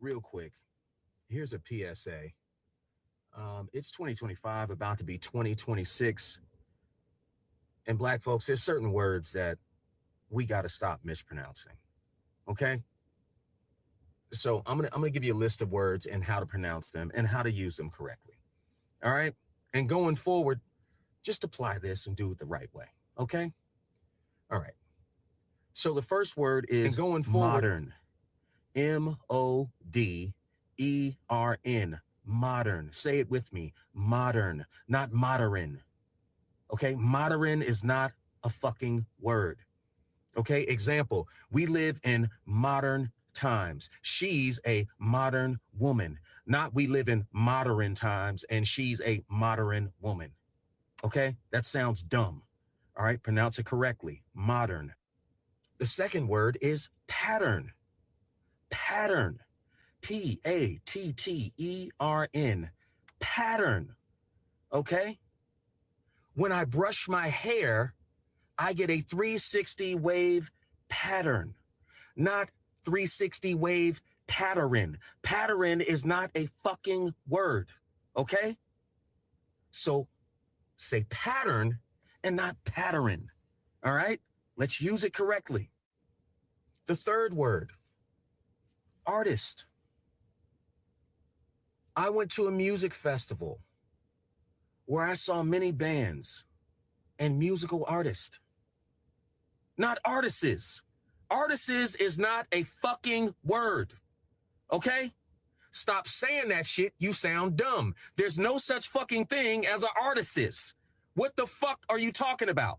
real quick, here's a PSA. It's 2025, about to be 2026. And black folks, there's certain words that we got to stop mispronouncing. Okay? So I'm gonna give you a list of words and how to pronounce them and how to use them correctly. All right? And going forward, just apply this and do it the right way. Okay? All right. So the first word is going forward, modern. MODERN. Modern. Say it with me. Modern, not modern. Okay? Modern is not a fucking word. Okay? Example, we live in modern times. She's a modern woman. Not we live in modern times and she's a modern woman. Okay? That sounds dumb. All right? Pronounce it correctly. Modern. The second word is pattern. Pattern. Pattern. Pattern. Okay? When I brush my hair, I get a 360 wave pattern, not 360 wave pattern. Pattern is not a fucking word. Okay? So say pattern and not pattern. All right? Let's use it correctly. The third word, artist. I went to a music festival where I saw many bands and musical artists. Not artists. Artists is not a fucking word. Okay? Stop saying that shit. You sound dumb. There's no such fucking thing as an artist. What the fuck are you talking about?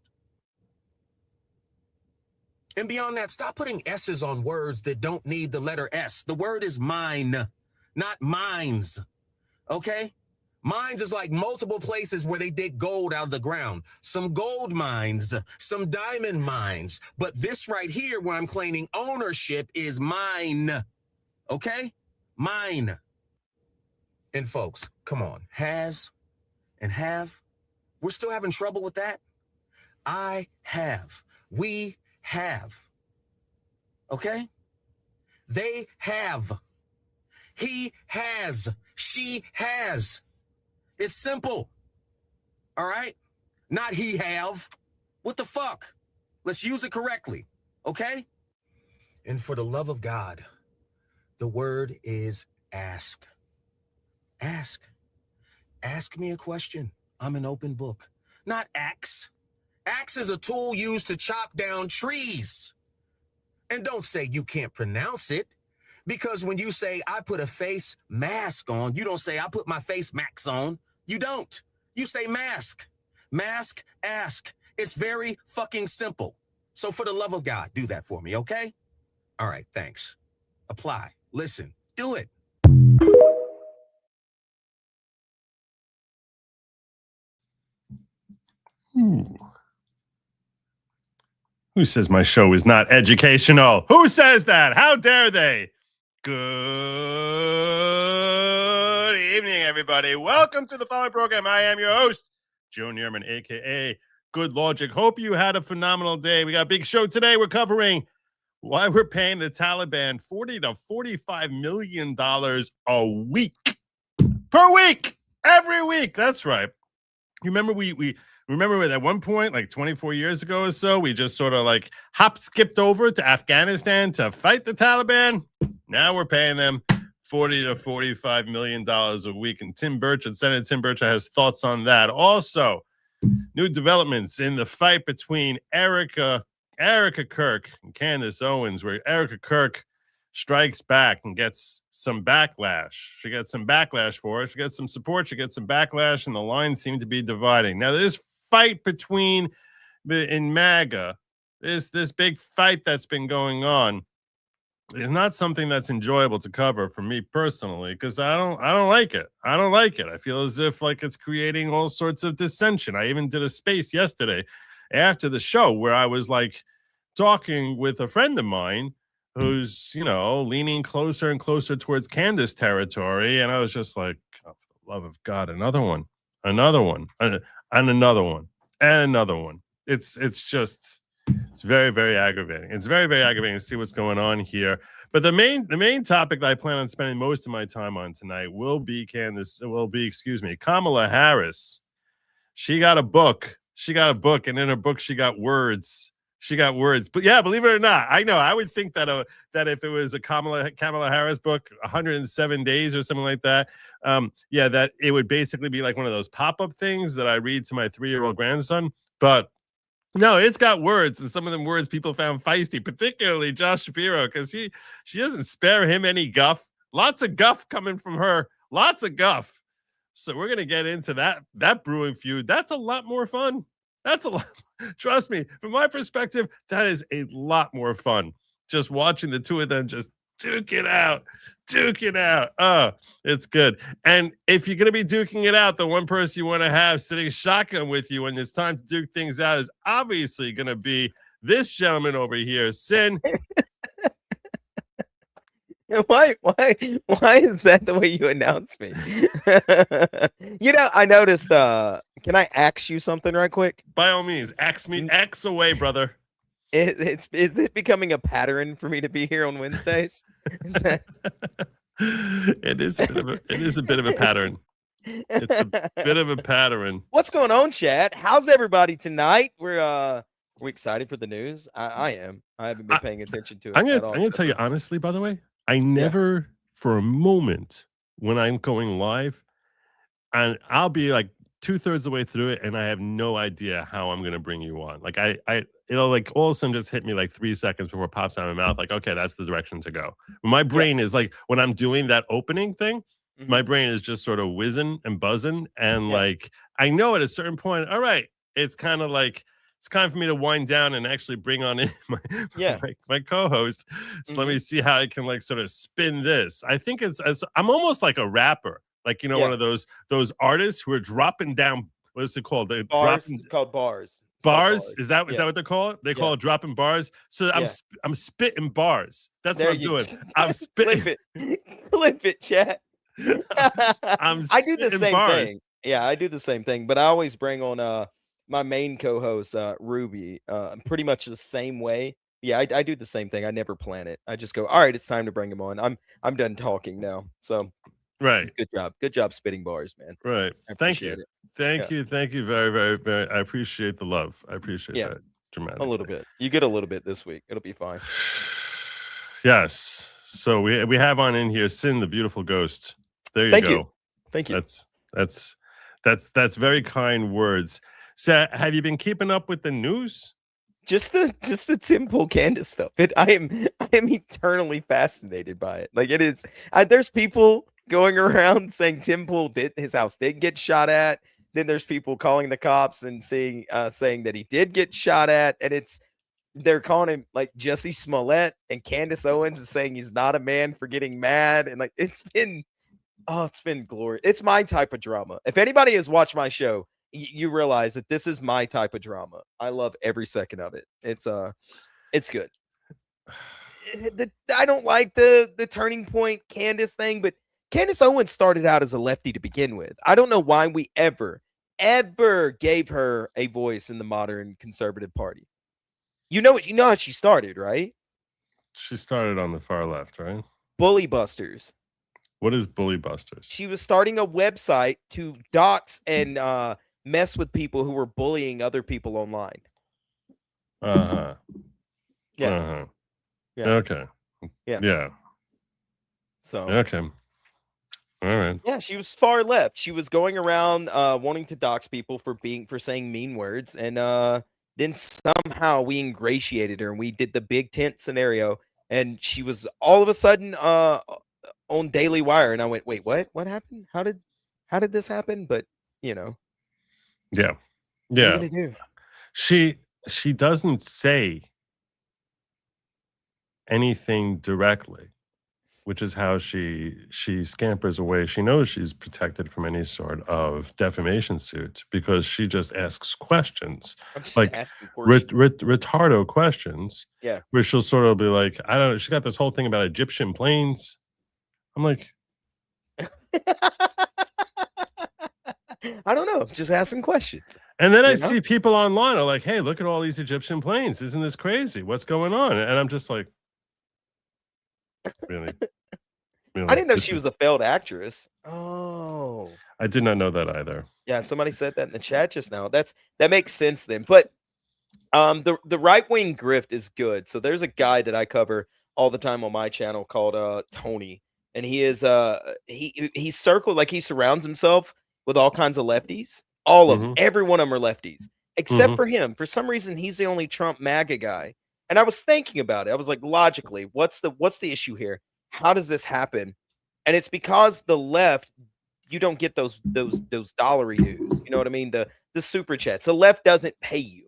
And beyond that, stop putting S's on words that don't need the letter S. The word is mine, not mines. Okay? Mines is like multiple places where they dig gold out of the ground. Some gold mines, some diamond mines. But this right here where I'm claiming ownership is mine. Okay? Mine. And folks, come on. Has and have. We're still having trouble with that. I have. We have. Okay? They have. He has. She has. It's simple. All right? Not he have. What the fuck? Let's use it correctly. Okay? And for the love of God, the word is ask. Ask. Ask me a question. I'm an open book. Not axe. Axe is a tool used to chop down trees. And don't say you can't pronounce it. Because when you say, I put a face mask on, you don't say, I put my face max on. You don't. You say mask. Mask, ask. It's very fucking simple. So for the love of God, do that for me, okay? All right, thanks. Apply. Listen. Do it. Who says my show is not educational? Who says that? How dare they? Good evening, everybody. Welcome to the following program. I am your host, Joe Neerman, a.k.a. Good Lawgic. Hope you had a phenomenal day. We got a big show today. We're covering why we're paying the Taliban $40 to $45 million a week. Per week. Every week. That's right. You remember we remember at one point, like 24 years ago or so, we just sort of like skipped over to Afghanistan to fight the Taliban. Now we're paying them $40 to $45 million a week. And Senator Tim Burchett has thoughts on that. Also, new developments in the fight between Erika Kirk and Candace Owens, where Erika Kirk strikes back and gets some backlash. She gets some backlash for it. She gets some support. She gets some backlash, and the lines seem to be dividing. Now, this fight in MAGA, this big fight that's been going on, is not something that's enjoyable to cover for me personally, because I don't like it. I don't like it. I feel as if like it's creating all sorts of dissension. I even did a space yesterday after the show where I was like talking with a friend of mine who's, leaning closer and closer towards Candace territory. And I was just like, oh, for the love of God, another one, and another one, and another one, and another one. It's It's very, very aggravating. It's very, very aggravating to see what's going on here. But the main topic that I plan on spending most of my time on tonight will be Kamala Harris. She got a book. And in her book, she got words. But yeah, believe it or not, I know. I would think that that if it was a Kamala Harris book, 107 days or something like that, that it would basically be like one of those pop-up things that I read to my 3-year-old grandson. But no, it's got words, and some of them words people found feisty, particularly Josh Shapiro, because she doesn't spare him any guff. Lots of guff coming from her. Lots of guff. So we're gonna get into that brewing feud. That's a lot more fun. That's a lot. Trust me, from my perspective, that is a lot more fun. Just watching the two of them just duke it out. Oh, it's good. And if you're going to be duking it out, the one person you want to have sitting shotgun with you when it's time to duke things out is obviously going to be this gentleman over here, Sin. Why is that the way you announce me? I noticed, can I ask you something right quick? By all means, axe away, brother. Is it becoming a pattern for me to be here on Wednesdays? It is a bit of a pattern. It's a bit of a pattern. What's going on, chat? How's everybody tonight? We're excited for the news. I am. I haven't been paying attention to it. I'm gonna tell you honestly, by the way, I never for a moment when I'm going live, and I'll be like 2/3 the way through it, and I have no idea how I'm gonna bring you on. Like it'll like all of a sudden just hit me like 3 seconds before it pops out of my mouth. Like, okay, that's the direction to go. My brain is like, when I'm doing that opening thing, my brain is just sort of whizzing and buzzing, and like I know at a certain point, all right, it's kind of like it's time for me to wind down and actually bring on in my co-host. So let me see how I can like sort of spin this. I think I'm almost like a rapper. Like, one of those artists who are dropping down. What is it called? Bars. It's called bars. Bars? Is that what they call it? They call it dropping bars. So I'm spitting bars. That's what I'm doing. I'm spitting. Flip it, chat. I do the same bars. thing. Yeah, I do the same thing. But I always bring on my main co-host, Ruby, pretty much the same way. Yeah, I do the same thing. I never plan it. I just go, all right, it's time to bring him on. I'm done talking now. So right. Good job spitting bars, man. Right. Thank you. Thank you very, very, very. I appreciate the love. I appreciate that dramatically. A little bit. You get a little bit this week. It'll be fine. Yes. So we have on in here Sin, the beautiful ghost. There you go. Thank you. That's very kind words. So have you been keeping up with the news? Just the Tim Pool Candace stuff. I am eternally fascinated by it. Like, it is. There's people going around saying Tim Pool his house did get shot at. Then there's people calling the cops and saying that he did get shot at, and they're calling him like Jussie Smollett, and Candace Owens is saying he's not a man for getting mad, and like it's been glorious. It's my type of drama. If anybody has watched my show, you realize that this is my type of drama. I love every second of it. It's good. I don't like the turning point Candace thing, but Candace Owens started out as a lefty to begin with. I don't know why we ever gave her a voice in the modern conservative party. You know how she started, right? She started on the far left, right? Bully Busters. What is Bully Busters? She was starting a website to dox and mess with people who were bullying other people online. Yeah. Yeah. Okay. Yeah. So. Okay. All right. Yeah, she was far left. She was going around wanting to dox people for saying mean words, and then somehow we ingratiated her and we did the big tent scenario, and she was all of a sudden on Daily Wire, and I went, wait, what? What happened? How did this happen? But Yeah. What are you gonna do? She doesn't say anything directly, which is how she scampers away. She knows she's protected from any sort of defamation suit because she just asks questions, like retardo questions. Yeah, where she'll sort of be like, I don't know. She's got this whole thing about Egyptian planes. I'm like, I don't know. Just asking questions. And then I You know? see people online are like, "Hey, look at all these Egyptian planes! Isn't this crazy? What's going on?" And I'm just like, really, I really. didn't know she was a failed actress. Oh. I did not know that either. Yeah, somebody said that in the chat just now. That makes sense then. But the right-wing grift is good. So there's a guy that I cover all the time on my channel called Tony. And he is he's circled, like he surrounds himself with all kinds of lefties. All of them, Mm-hmm. every one of them are lefties, except for him. For some reason, he's the only Trump MAGA guy. And I was thinking about it. I was like, logically, what's the issue here? How does this happen? And it's because the left, you don't get those dollary dues. You know what I mean? The super chats. The left doesn't pay you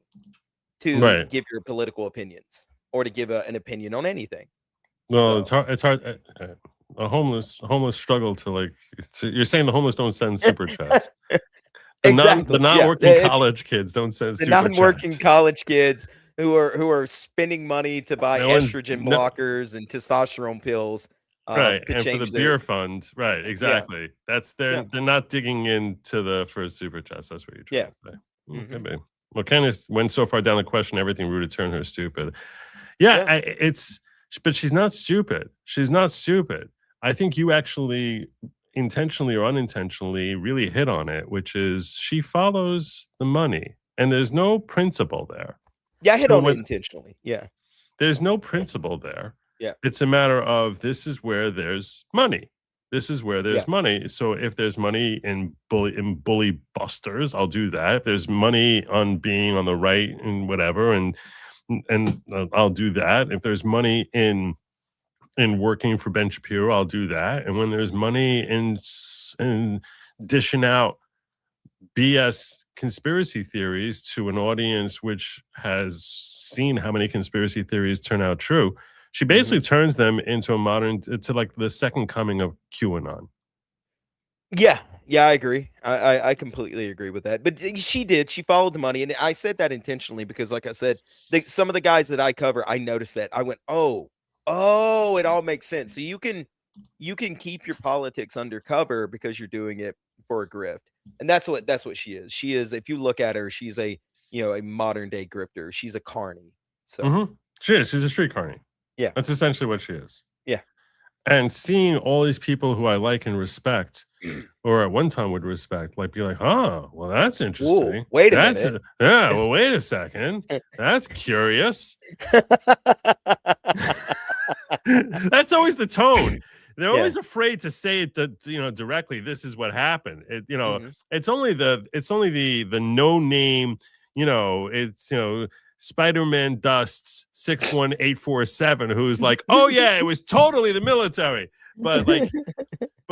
to give your political opinions or to give an opinion on anything. Well, it's hard. It's hard. A homeless struggle to like. You're saying the homeless don't send super chats. Exactly. The non-working college kids don't send super chats. The non-working college kids who are spending money to buy estrogen blockers and testosterone pills. Right, and for the beer fund, right? Exactly. That's they're not digging into the first super chats. That's what you're trying to say. Could be. Well, Candace went so far down the question, everything rooted turned her stupid. Yeah. But she's not stupid. She's not stupid. I think you actually intentionally or unintentionally really hit on it, which is she follows the money, and there's no principle there. Yeah, I hit on it intentionally. Yeah, there's no principle there. Yeah, it's a matter of this is where there's money. This is where there's money. So if there's money in bully busters, I'll do that. If there's money on being on the right and whatever, and I'll do that. If there's money in working for Ben Shapiro, I'll do that. And when there's money in dishing out BS conspiracy theories to an audience which has seen how many conspiracy theories turn out true, she basically turns them into to like the second coming of QAnon. Yeah, I agree. I completely agree with that. But she followed the money, and I said that intentionally because, like I said, some of the guys that I cover, I noticed that. I went, oh, it all makes sense. So you can keep your politics undercover because you're doing it for a grift, and that's what she is. She is, if you look at her, she's a modern day grifter. She's a carny. So she's a street carny. Yeah, that's essentially what she is. Yeah. And seeing all these people who I like and respect, or at one time would respect, like be like, oh, well, that's interesting. Ooh, wait a minute. Well, wait a second. That's curious. That's always the tone. They're always afraid to say it, directly. This is what happened. It's only the no name. It's Spider-Man Dusts 61847, who's like, oh yeah, it was totally the military, but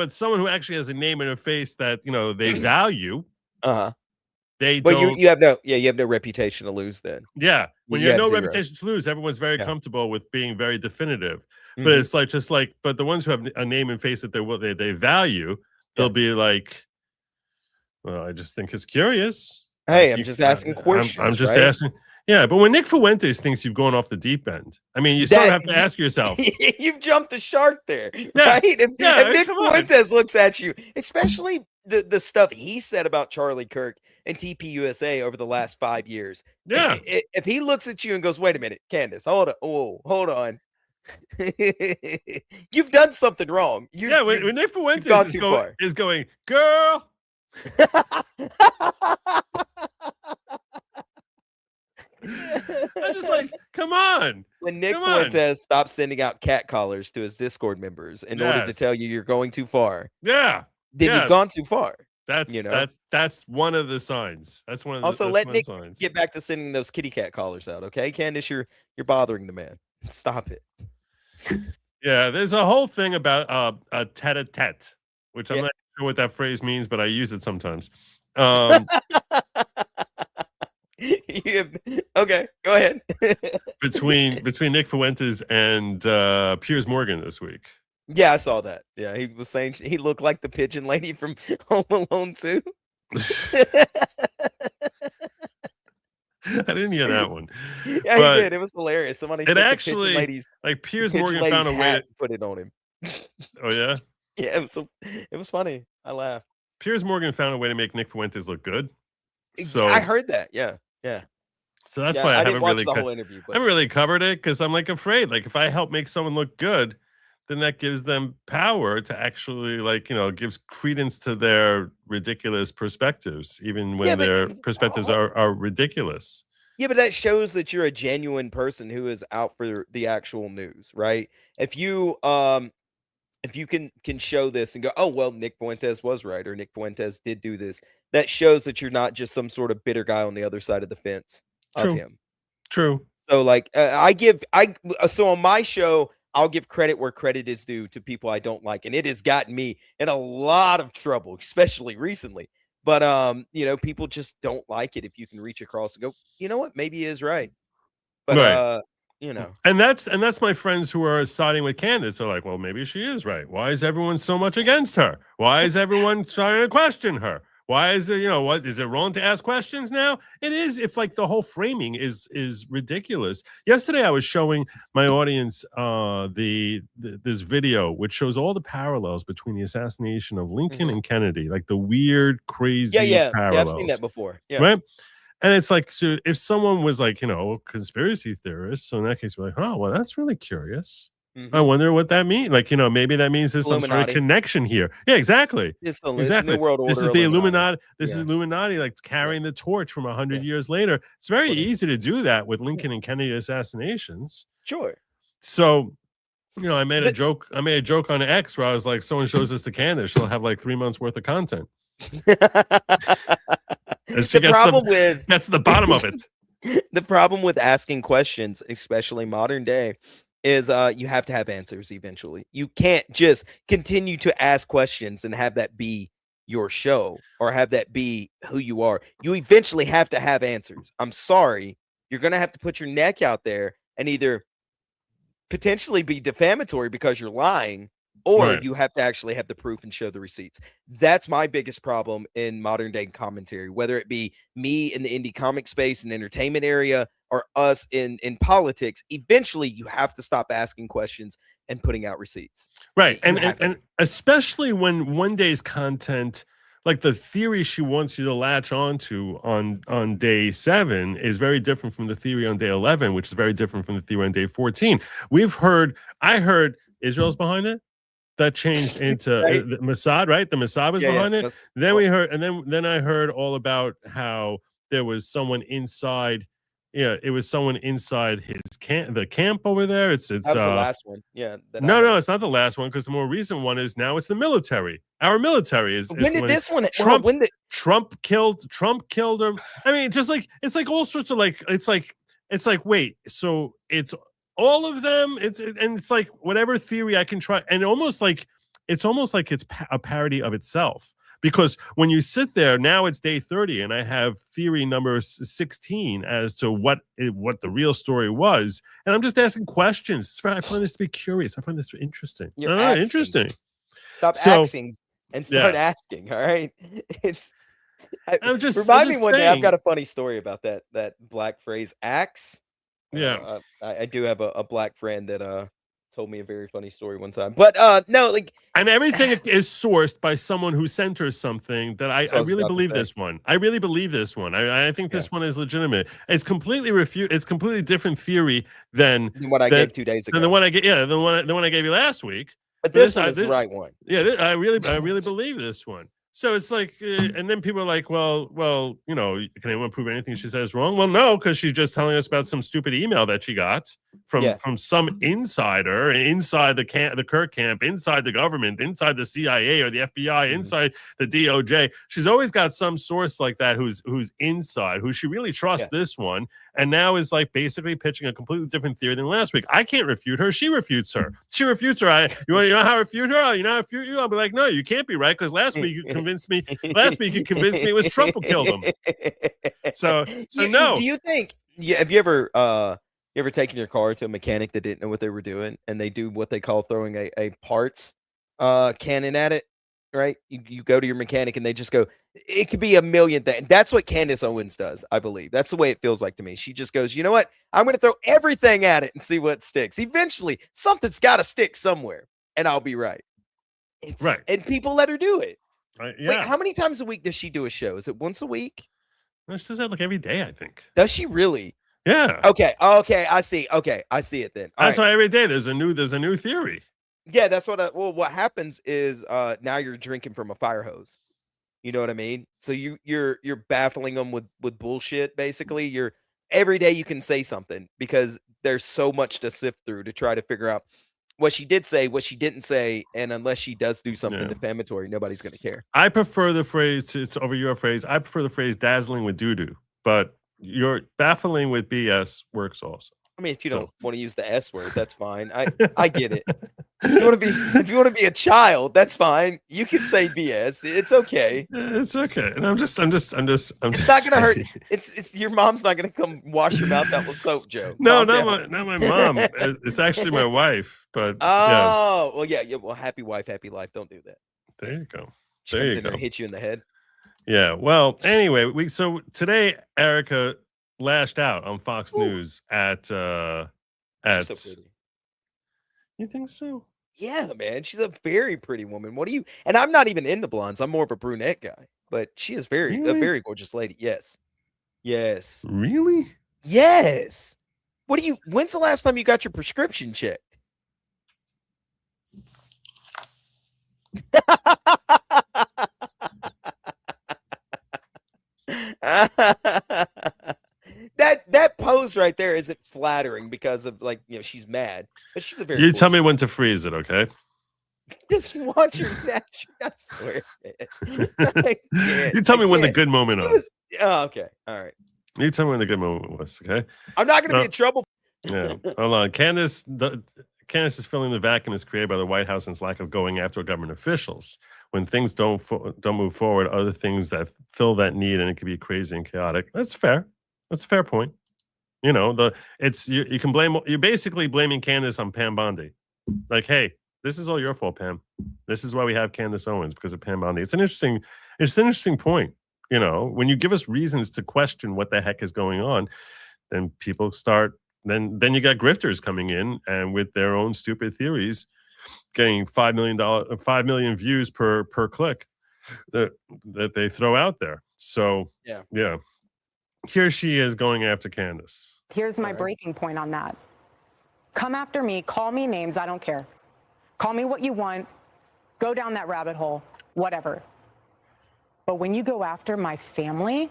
someone who actually has a name and a face that they value. They but don't. You have no reputation to lose then. Yeah, when you have no reputation to lose, everyone's very comfortable with being very definitive. But it's but the ones who have a name and face that they value, they'll be like, well, I just think it's curious. Hey, I'm just asking questions. I'm just asking. Yeah, but when Nick Fuentes thinks you've gone off the deep end, I mean, you sort of have to ask yourself. You've jumped the shark there, right? If Nick Fuentes looks at you, especially the stuff he said about Charlie Kirk and TPUSA over the last 5 years. Yeah. If he looks at you and goes, wait a minute, Candace, hold on. You've done something wrong. When Nick Fuentes is going, girl. I'm just like, come on. When Nick Fuentes stopped sending out cat collars to his Discord members in order to tell you're going too far. Yeah. Then you've gone too far. That's one of the signs. That's one of the also let Nick signs. Get back to sending those kitty cat collars out, okay? Candace, you're bothering the man. Stop it. Yeah, there's a whole thing about a tete-a-tete, which I'm not sure what that phrase means, but I use it sometimes. Okay, go ahead. between Nick Fuentes and Piers Morgan this week. Yeah, I saw that. Yeah, he was saying he looked like the pigeon lady from Home Alone 2. I didn't hear that one. Yeah, but he did. It was hilarious. Somebody it actually like Piers Morgan found a way to put it on him. Oh yeah? Yeah, it was funny. I laughed. Piers Morgan found a way to make Nick Fuentes look good. So I heard that. Yeah. So that's why I didn't haven't watch really the whole interview, I but haven't really covered it because I'm like afraid. Like if I help make someone look good, then that gives them power to actually gives credence to their ridiculous perspectives, even when their perspectives are ridiculous. Yeah, but that shows that you're a genuine person who is out for the actual news, right? If you can show this and go, oh well, Nick Fuentes was right, or Nick Fuentes did do this, that shows that you're not just some sort of bitter guy on the other side of the fence of him. True. So like so on my show, I'll give credit where credit is due to people I don't like, and it has gotten me in a lot of trouble, especially recently. But people just don't like it if you can reach across and go, you know what, maybe he is right. But right. And that's my friends who are siding with Candace are like, well, maybe she is right. Why is everyone so much against her? Why is everyone trying to question her? Why is it, what is it wrong to ask questions now? It is if like the whole framing is ridiculous. Yesterday I was showing my audience this video which shows all the parallels between the assassination of Lincoln and Kennedy, like the weird, crazy parallels. Yeah, I've seen that before. Yeah. Right. And it's like, so if someone was like, conspiracy theorist, so in that case, we're like, oh, well, that's really curious. I wonder what that means. Like, maybe that means there's some sort of connection here. Yeah, exactly. Exactly. World order, this is the Illuminati. This is Illuminati, like carrying the torch from 100 years later. It's very easy to do that with Lincoln and Kennedy assassinations. Sure. So, I made a joke. I made a joke on X where I was like, someone shows this to Candace, she'll have like 3 months worth of content. That's the bottom of it. The problem with asking questions, especially modern day, is you have to have answers eventually. You can't just continue to ask questions and have that be your show or have that be who you are. You eventually have to have answers. I'm sorry. You're going to have to put your neck out there and either potentially be defamatory because you're lying, or you have to actually have the proof and show the receipts. That's my biggest problem in modern day commentary, whether it be me in the indie comic space and entertainment area or us in politics. Eventually, you have to stop asking questions and putting out receipts. Right. And especially when one day's content, like the theory she wants you to latch onto on day 7 is very different from the theory on day 11, which is very different from the theory on day 14. I heard Israel's behind it. That changed into the Mossad, right? The Mossad was behind it. Then we heard, and then I heard all about how there was someone inside. Yeah, it was someone inside the camp over there. That was the last one. Yeah. No, it's not the last one because the more recent one is now it's the military. Our military is. When did this one? Trump killed him. I mean, just like it's like all sorts of like it's like wait, so it's all of them. It's like whatever theory I can try, and it's almost like it's a parody of itself. Because when you sit there, now it's day 30, and I have theory number 16 as to what the real story was, and I'm just asking questions. I find this to be curious. I find this interesting. Interesting. Stop asking and start asking. All right, remind me one day. I've got a funny story about that black phrase, axe. Yeah, I do have a black friend that told me a very funny story one time, but no, like, and everything is sourced by someone who sent her something that I really believe this one. I really believe this one. I think this one is legitimate. It's completely It's completely different theory than what I gave 2 days ago. Than the one I the one I gave you last week. But this one is the right one. Yeah, I really believe this one. So it's like, and then people are like, well, can anyone prove anything she says wrong? Well, no, because she's just telling us about some stupid email that she got from some insider inside the Kirk camp, inside the government, inside the CIA or the FBI, inside the DOJ. She's always got some source like that who's inside, who she really trusts this one, and now is like basically pitching a completely different theory than last week. I can't refute her. She refutes her. You know how I refute her? You know how I refute you? I'll be like, no, you can't be right, because last week you convinced me it was Trump who killed him. So no. Do you think? Have you ever taken your car to a mechanic that didn't know what they were doing, and they do what they call throwing a parts cannon at it? Right? You go to your mechanic and they just go, it could be a million things. That's what Candace Owens does, I believe. That's the way it feels like to me. She just goes, you know what? I'm going to throw everything at it and see what sticks. Eventually, something's got to stick somewhere, and I'll be right. Right. And people let her do it. Yeah. Wait, how many times a week does she do a show? Is it once a week? No, she does that like every day, I think. Does she really? Yeah. Okay. Okay. I see. Okay. I see it then. All That's right. why every day there's a new theory. Yeah, that's what well, what happens is now you're drinking from a fire hose. You know what I mean? So you're baffling them with bullshit basically. You're every day you can say something because there's so much to sift through to try to figure out what she did say, what she didn't say, and unless she does do something defamatory, nobody's going to care. I prefer the phrase it's over your phrase. I prefer the phrase dazzling with doo-doo, but your baffling with BS works also. I mean, if you don't want to use the S word, that's fine. I get it. If you want to be a child, that's fine. You can say BS. It's okay. It's okay. And I'm just it's not gonna hurt. It's your mom's not gonna come wash your mouth out with soap, Joe. No, not my mom. It's actually my wife. But well, yeah. Well, happy wife, happy life. Don't do that. There you go. She comes in there and hits you in the head. Yeah. Well, anyway, so today Erika lashed out on Fox News at so pretty. You think so? Yeah, man. She's a very pretty woman. What do you? And I'm not even into blondes. I'm more of a brunette guy. But she is a very gorgeous lady. Yes. Yes. Really? Yes. What do you? When's the last time you got your prescription checked? That pose right there isn't flattering because of she's mad, but she's a very. You tell me when to freeze it, okay? Just watch your reaction. I swear. You tell me when the good moment is. Oh, okay. All right. You tell me when the good moment was, okay? I'm not going to be in trouble. Yeah. Hold on. Candace is filling the vacuum that's created by the White House and its lack of going after government officials. When things don't move forward, other things that fill that need, and it can be crazy and chaotic. That's fair. That's a fair point. You know, you can blame. You're basically blaming Candace on Pam Bondi. Like, hey, this is all your fault, Pam. This is why we have Candace Owens, because of Pam Bondi. It's an interesting point. You know, when you give us reasons to question what the heck is going on, then people start. Then you got grifters coming in and with their own stupid theories, getting $5 million views per click that they throw out there. So yeah. Here she is going after Candace. Here's my breaking point on that. Come after me, call me names, I don't care. Call me what you want, go down that rabbit hole, whatever. But when you go after my family,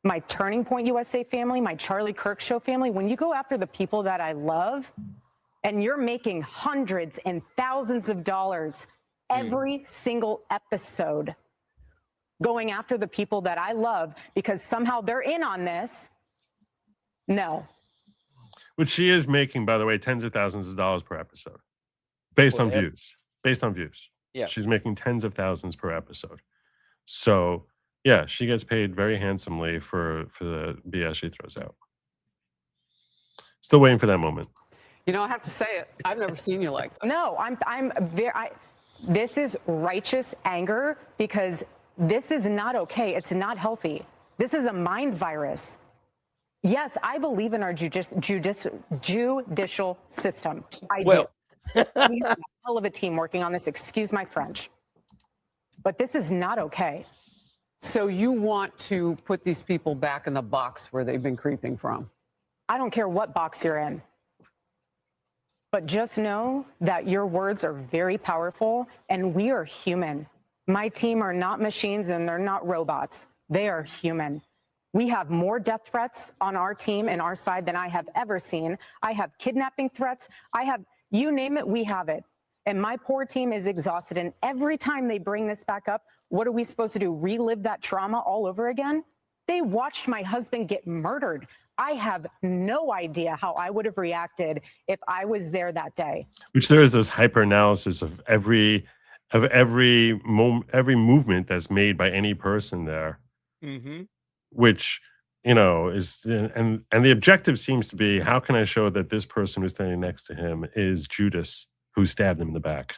my Turning Point USA family, my Charlie Kirk Show family, when you go after the people that I love, and you're making hundreds and thousands of dollars every single episode, going after the people that I love because somehow they're in on this. No. Which she is making, by the way, tens of thousands of dollars per episode. Based on views. Yeah. She's making tens of thousands per episode. So, yeah, she gets paid very handsomely for the BS she throws out. Still waiting for that moment. You know, I have to say it. I've never seen you like that. No, this is righteous anger because this is not okay. It's not healthy. This is a mind virus. Yes, I believe in our judicial system. I do. We have a hell of a team working on this. Excuse my French. But this is not okay. So you want to put these people back in the box where they've been creeping from? I don't care what box you're in. But just know that your words are very powerful and we are human. My team are not machines and they're not robots. They are human. We have more death threats on our team and our side than I have ever seen. I have kidnapping threats. You name it, we have it. And my poor team is exhausted. And every time they bring this back up, what are we supposed to do? Relive that trauma all over again? They watched my husband get murdered. I have no idea how I would have reacted if I was there that day. Which there is this hyper analysis of every movement that's made by any person there, which is and the objective seems to be, how can I show that this person who's standing next to him is Judas who stabbed him in the back?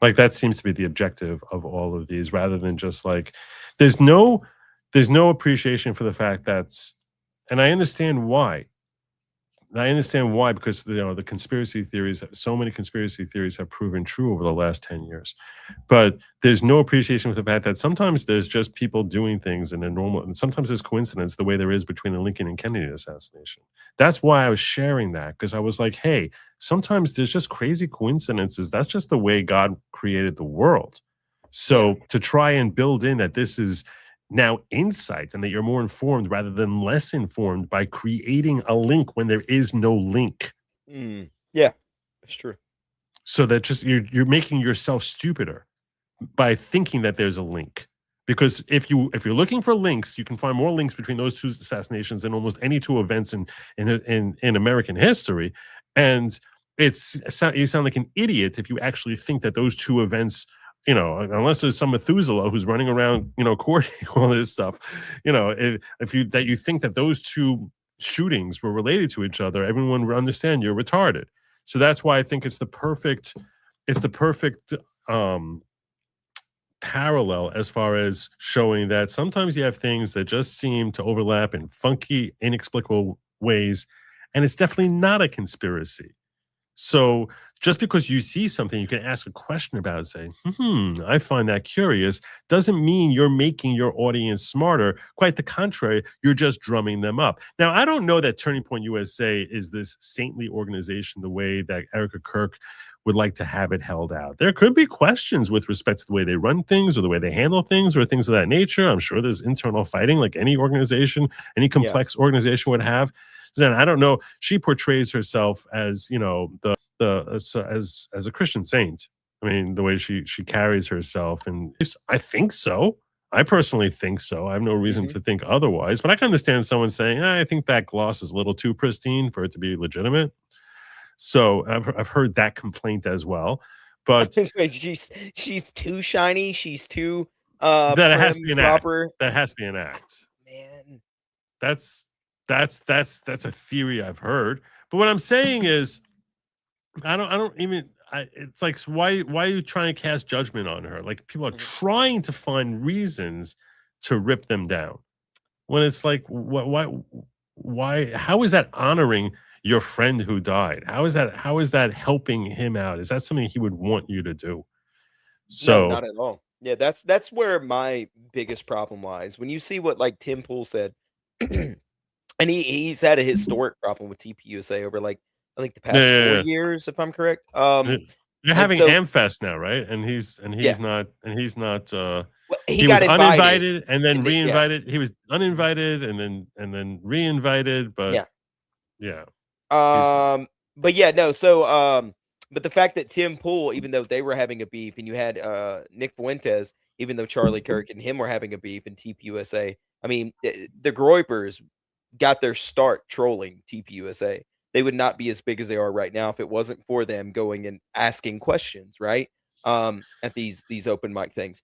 Like, that seems to be the objective of all of these, rather than just like there's no appreciation for the fact that's, and I understand why, I understand why, because the conspiracy theories, so many conspiracy theories have proven true over the last 10 years. But there's no appreciation for the fact that sometimes there's just people doing things in a normal, and sometimes there's coincidence the way there is between the Lincoln and Kennedy assassination. That's why I was sharing that, because I was like, hey, sometimes there's just crazy coincidences. That's just the way God created the world. So to try and build in that this is now insight and that you're more informed rather than less informed by creating a link when there is no link. Yeah, that's true. So that just you're making yourself stupider by thinking that there's a link. Because if you're looking for links, you can find more links between those two assassinations than almost any two events in American history. And you sound like an idiot if you actually think that those two events, unless there's some Methuselah who's running around, coordinating all this stuff, if you think that those two shootings were related to each other, everyone would understand you're retarded. So that's why I think it's the perfect parallel as far as showing that sometimes you have things that just seem to overlap in funky, inexplicable ways, and it's definitely not a conspiracy. So just because you see something, you can ask a question about it, say, I find that curious, doesn't mean you're making your audience smarter. Quite the contrary, you're just drumming them up. Now, I don't know that Turning Point USA is this saintly organization the way that Erika Kirk would like to have it held out. There could be questions with respect to the way they run things or the way they handle things or things of that nature. I'm sure there's internal fighting like any organization, any complex organization would have. Then I don't know. She portrays herself as, as a Christian saint. I mean, the way she carries herself, and I think so. I personally think so. I have no reason to think otherwise. But I can understand someone saying, I think that gloss is a little too pristine for it to be legitimate. So I've heard that complaint as well. But she's too shiny. She's too that it has to be an proper. Act. That has to be an act. Man, that's a theory I've heard. But what I'm saying is, it's like, why are you trying to cast judgment on her? Like, people are trying to find reasons to rip them down. When it's like, why, how is that honoring your friend who died? How is that helping him out? Is that something he would want you to do? So no, not at all. Yeah, that's where my biggest problem lies. When you see what like Tim Pool said, and he's had a historic problem with TPUSA over like I think the past 4 years, if I'm correct. You're having Amfest now, right? And he's not he got was uninvited and then and reinvited. He was uninvited and then reinvited, but yeah. But yeah, no. So but the fact that Tim Pool, even though they were having a beef, and you had Nick Fuentes, even though Charlie Kirk and him were having a beef in TPUSA, I mean, the Groypers got their start trolling TPUSA. They would not be as big as they are right now if it wasn't for them going and asking questions, right? At these open mic things.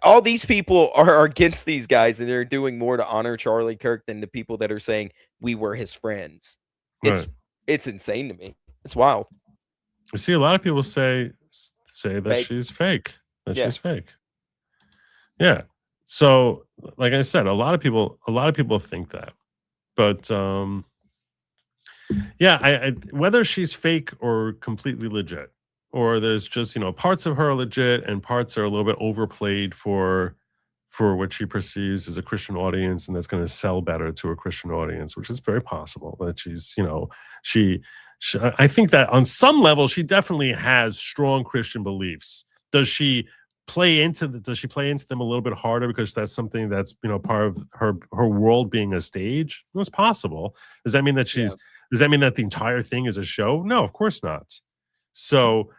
All these people are against these guys, and they're doing more to honor Charlie Kirk than the people that are saying we were his friends. It's insane to me. It's wild. I see a lot of people say that fake. She's fake. She's fake. Yeah. So, like I said, a lot of people think that, but whether she's fake or completely legit, or there's just parts of her are legit and parts are a little bit overplayed for what she perceives as a Christian audience, and that's going to sell better to a Christian audience, which is very possible. That she's I think that on some level she definitely has strong Christian beliefs. Does she play into them a little bit harder because that's something that's part of her world being a stage? That's possible. Does that mean that does that mean that the entire thing is a show? No, of course not. So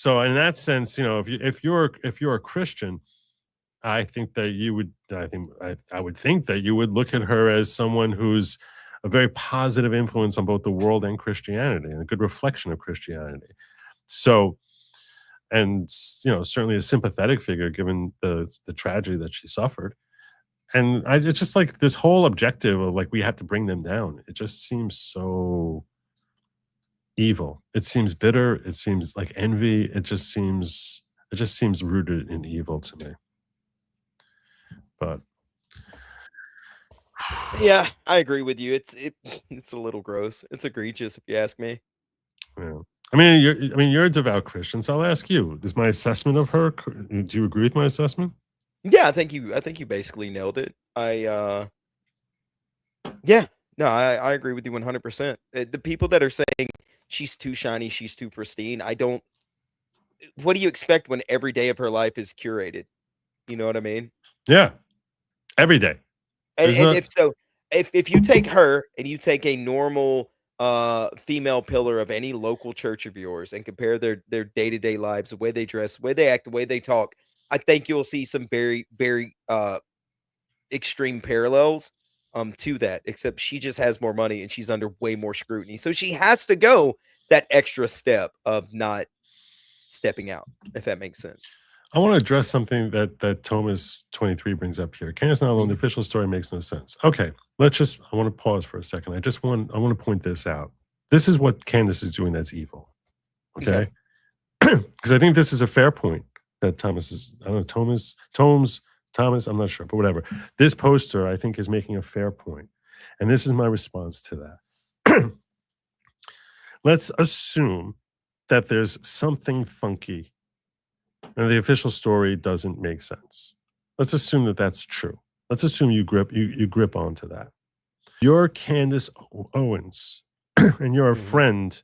in that sense, if you're a Christian, I think that you would I would think that you would look at her as someone who's a very positive influence on both the world and Christianity, and a good reflection of Christianity. So, and certainly a sympathetic figure given the tragedy that she suffered. And it's just like this whole objective of like we have to bring them down. It just seems so evil. It seems bitter. It seems like envy. It just seems rooted in evil to me. But Yeah, I agree with you. It's a little gross. It's egregious if you ask me. Yeah. I mean, you're a devout Christian, so I'll ask you: is my assessment of her? Do you agree with my assessment? Yeah, I think you basically nailed it. Yeah, no, I agree with you 100%. The people that are saying she's too shiny, she's too pristine, I don't. What do you expect when every day of her life is curated? You know what I mean? Yeah, every day. And There's not. if so, if you take her and you take a normal female pillar of any local church of yours and compare their day-to-day lives, the way they dress, the way they act, the way they talk, I think you'll see some very, very extreme parallels to that, except she just has more money and she's under way more scrutiny. So she has to go that extra step of not stepping out, if that makes sense. I want to address something that Thomas 23 brings up here. Candace not alone. The official story makes no sense. Okay, I want to pause for a second. I want to point this out. This is what Candace is doing that's evil. Okay, because I think this is a fair point that Thomas is. I don't know, Thomas. I'm not sure, but whatever. This poster, I think, is making a fair point, and this is my response to that. Let's assume that there's something funky and the official story doesn't make sense. Let's assume that that's true. Let's assume you grip onto that. You're Candace Owens, and you're a friend.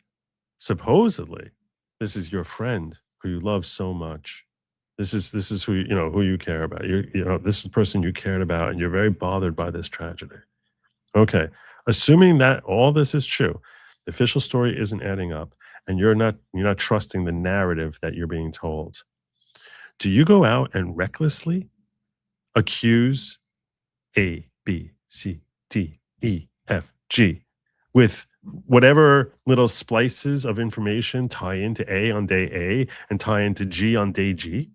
Supposedly, this is your friend who you love so much. This is who you care about. This is the person you cared about, and you're very bothered by this tragedy. Okay, assuming that all this is true, the official story isn't adding up, and you're not trusting the narrative that you're being told. Do you go out and recklessly accuse A, B, C, D, E, F, G with whatever little splices of information tie into A on day A and tie into G on day G?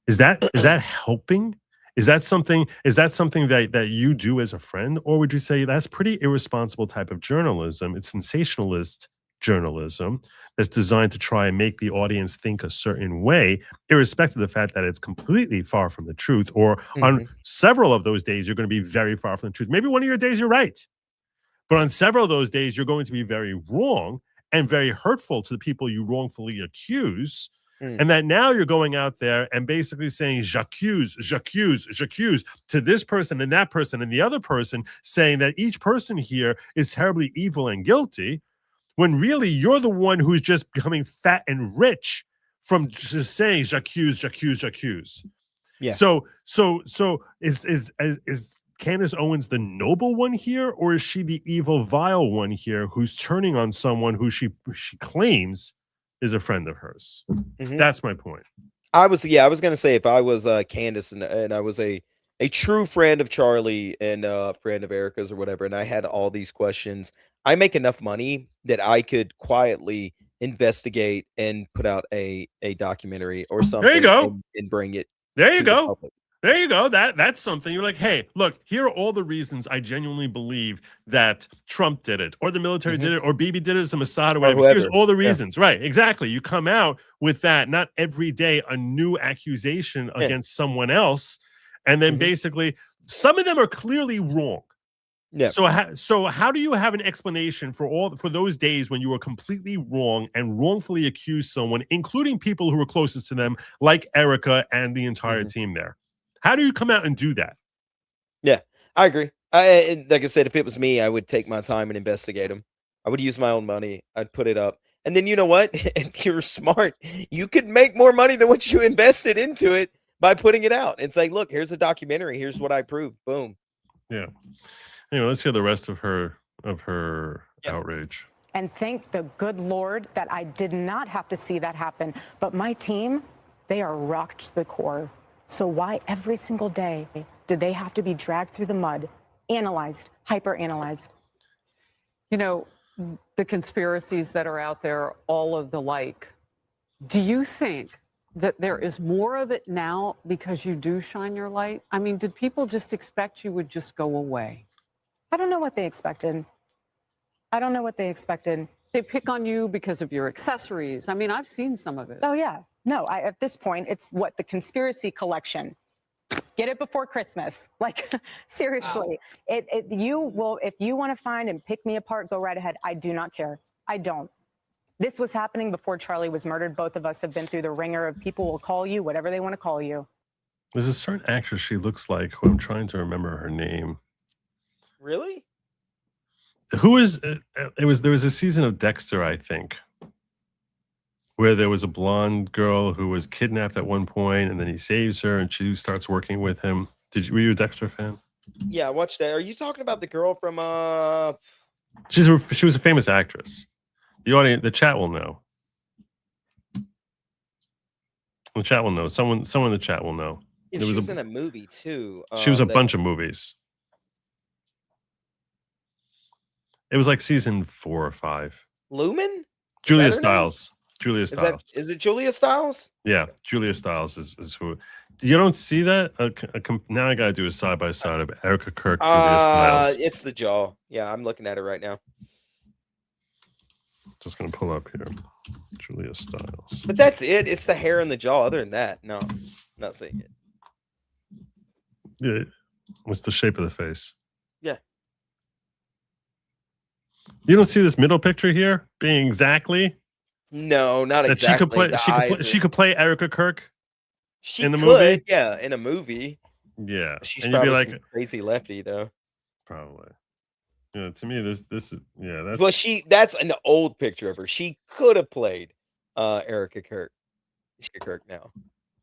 Is that helping? Is that something that you do as a friend? Or would you say that's pretty irresponsible type of journalism? It's sensationalist journalism that's designed to try and make the audience think a certain way, irrespective of the fact that it's completely far from the truth, or on several of those days, you're going to be very far from the truth. Maybe one of your days you're right, but on several of those days, you're going to be very wrong and very hurtful to the people you wrongfully accuse. And that now you're going out there and basically saying, j'accuse to this person and that person and the other person, saying that each person here is terribly evil and guilty, when really you're the one who's just becoming fat and rich from just saying j'accuse. Yeah. So is Candace Owens the noble one here, or is she the evil, vile one here who's turning on someone who she claims is a friend of hers? That's my point. I was going to say, if I was Candace and I was a true friend of Charlie and a friend of Erica's or whatever, and I had all these questions, I make enough money that I could quietly investigate and put out a documentary or something. There you go. And bring it. There you go. There you go. That's something. You're like, hey, look, here are all the reasons I genuinely believe that Trump did it, or the military did it, or Bibi did it as a Mossad, or whatever. Here's all the reasons. Yeah. Right. Exactly. You come out with that, not every day a new accusation against someone else. And then basically some of them are clearly wrong. Yeah. So how do you have an explanation for those days when you were completely wrong and wrongfully accused someone, including people who were closest to them, like Erika and the entire team there? How do you come out and do that? Yeah, I agree. Like I said, if it was me, I would take my time and investigate them. I would use my own money. I'd put it up. And then you know what? If you're smart, you could make more money than what you invested into it by putting it out. It's like, look, here's a documentary. Here's what I proved. Boom. Yeah. Anyway, let's hear the rest of her outrage. And thank the good Lord that I did not have to see that happen. But my team, they are rocked to the core. So why every single day do they have to be dragged through the mud, analyzed, hyper-analyzed? You know, the conspiracies that are out there, all of the like. Do you think that there is more of it now because you do shine your light? I mean, did people just expect you would just go away? I don't know what they expected. They pick on you because of your accessories. I mean, I've seen some of it. Oh, yeah. No, at this point, it's what the conspiracy collection Get it before Christmas. Like, seriously, you will, if you want to find and pick me apart, go right ahead. I do not care. I don't. This was happening before Charlie was murdered. Both of us have been through the ringer of people will call you whatever they want to call you. There's a certain actress she looks like who I'm trying to remember her name. Really? Who is there was a season of Dexter, I think, where there was a blonde girl who was kidnapped at one point and then he saves her and she starts working with him. Were you a Dexter fan? Yeah, I watched that. Are you talking about the girl from She was a famous actress. The chat will know. The chat will know. Someone in the chat will know. Yeah, she was in a movie too. She was a bunch of movies. It was like season 4 or 5. Lumen? Julia Stiles. Julia Stiles. Is it Julia Stiles? Yeah, Julia Stiles is who. You don't see that? Now I got to do a side by side of Erika Kirk, Julia Stiles. It's the jaw. Yeah, I'm looking at it right now. Just gonna pull up here, Julia Stiles. But that's it. It's the hair and the jaw. Other than that, no, I'm not seeing it. Yeah, what's the shape of the face? Yeah. You don't see this middle picture here being exactly. No, not that exactly. She could play Erika Kirk in the could, movie. Yeah, in a movie. Yeah, She's and probably you'd be like some crazy lefty though. Probably. Yeah, to me, this is that's. Well, that's an old picture of her. She could have played Erika Kirk. Kirk now.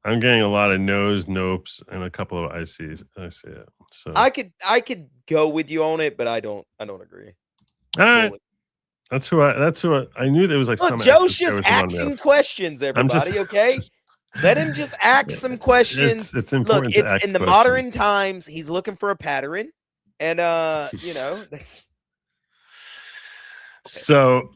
I'm getting a lot of no's, nopes, and a couple of I see it. So I could go with you on it, but I don't agree. All right. That's who I knew there was like Look, some. Joe's just asking questions, everybody. Okay, let him just ask some questions. It's important. Look, to ask in the questions. modern times, he's looking for a pattern, and that's so.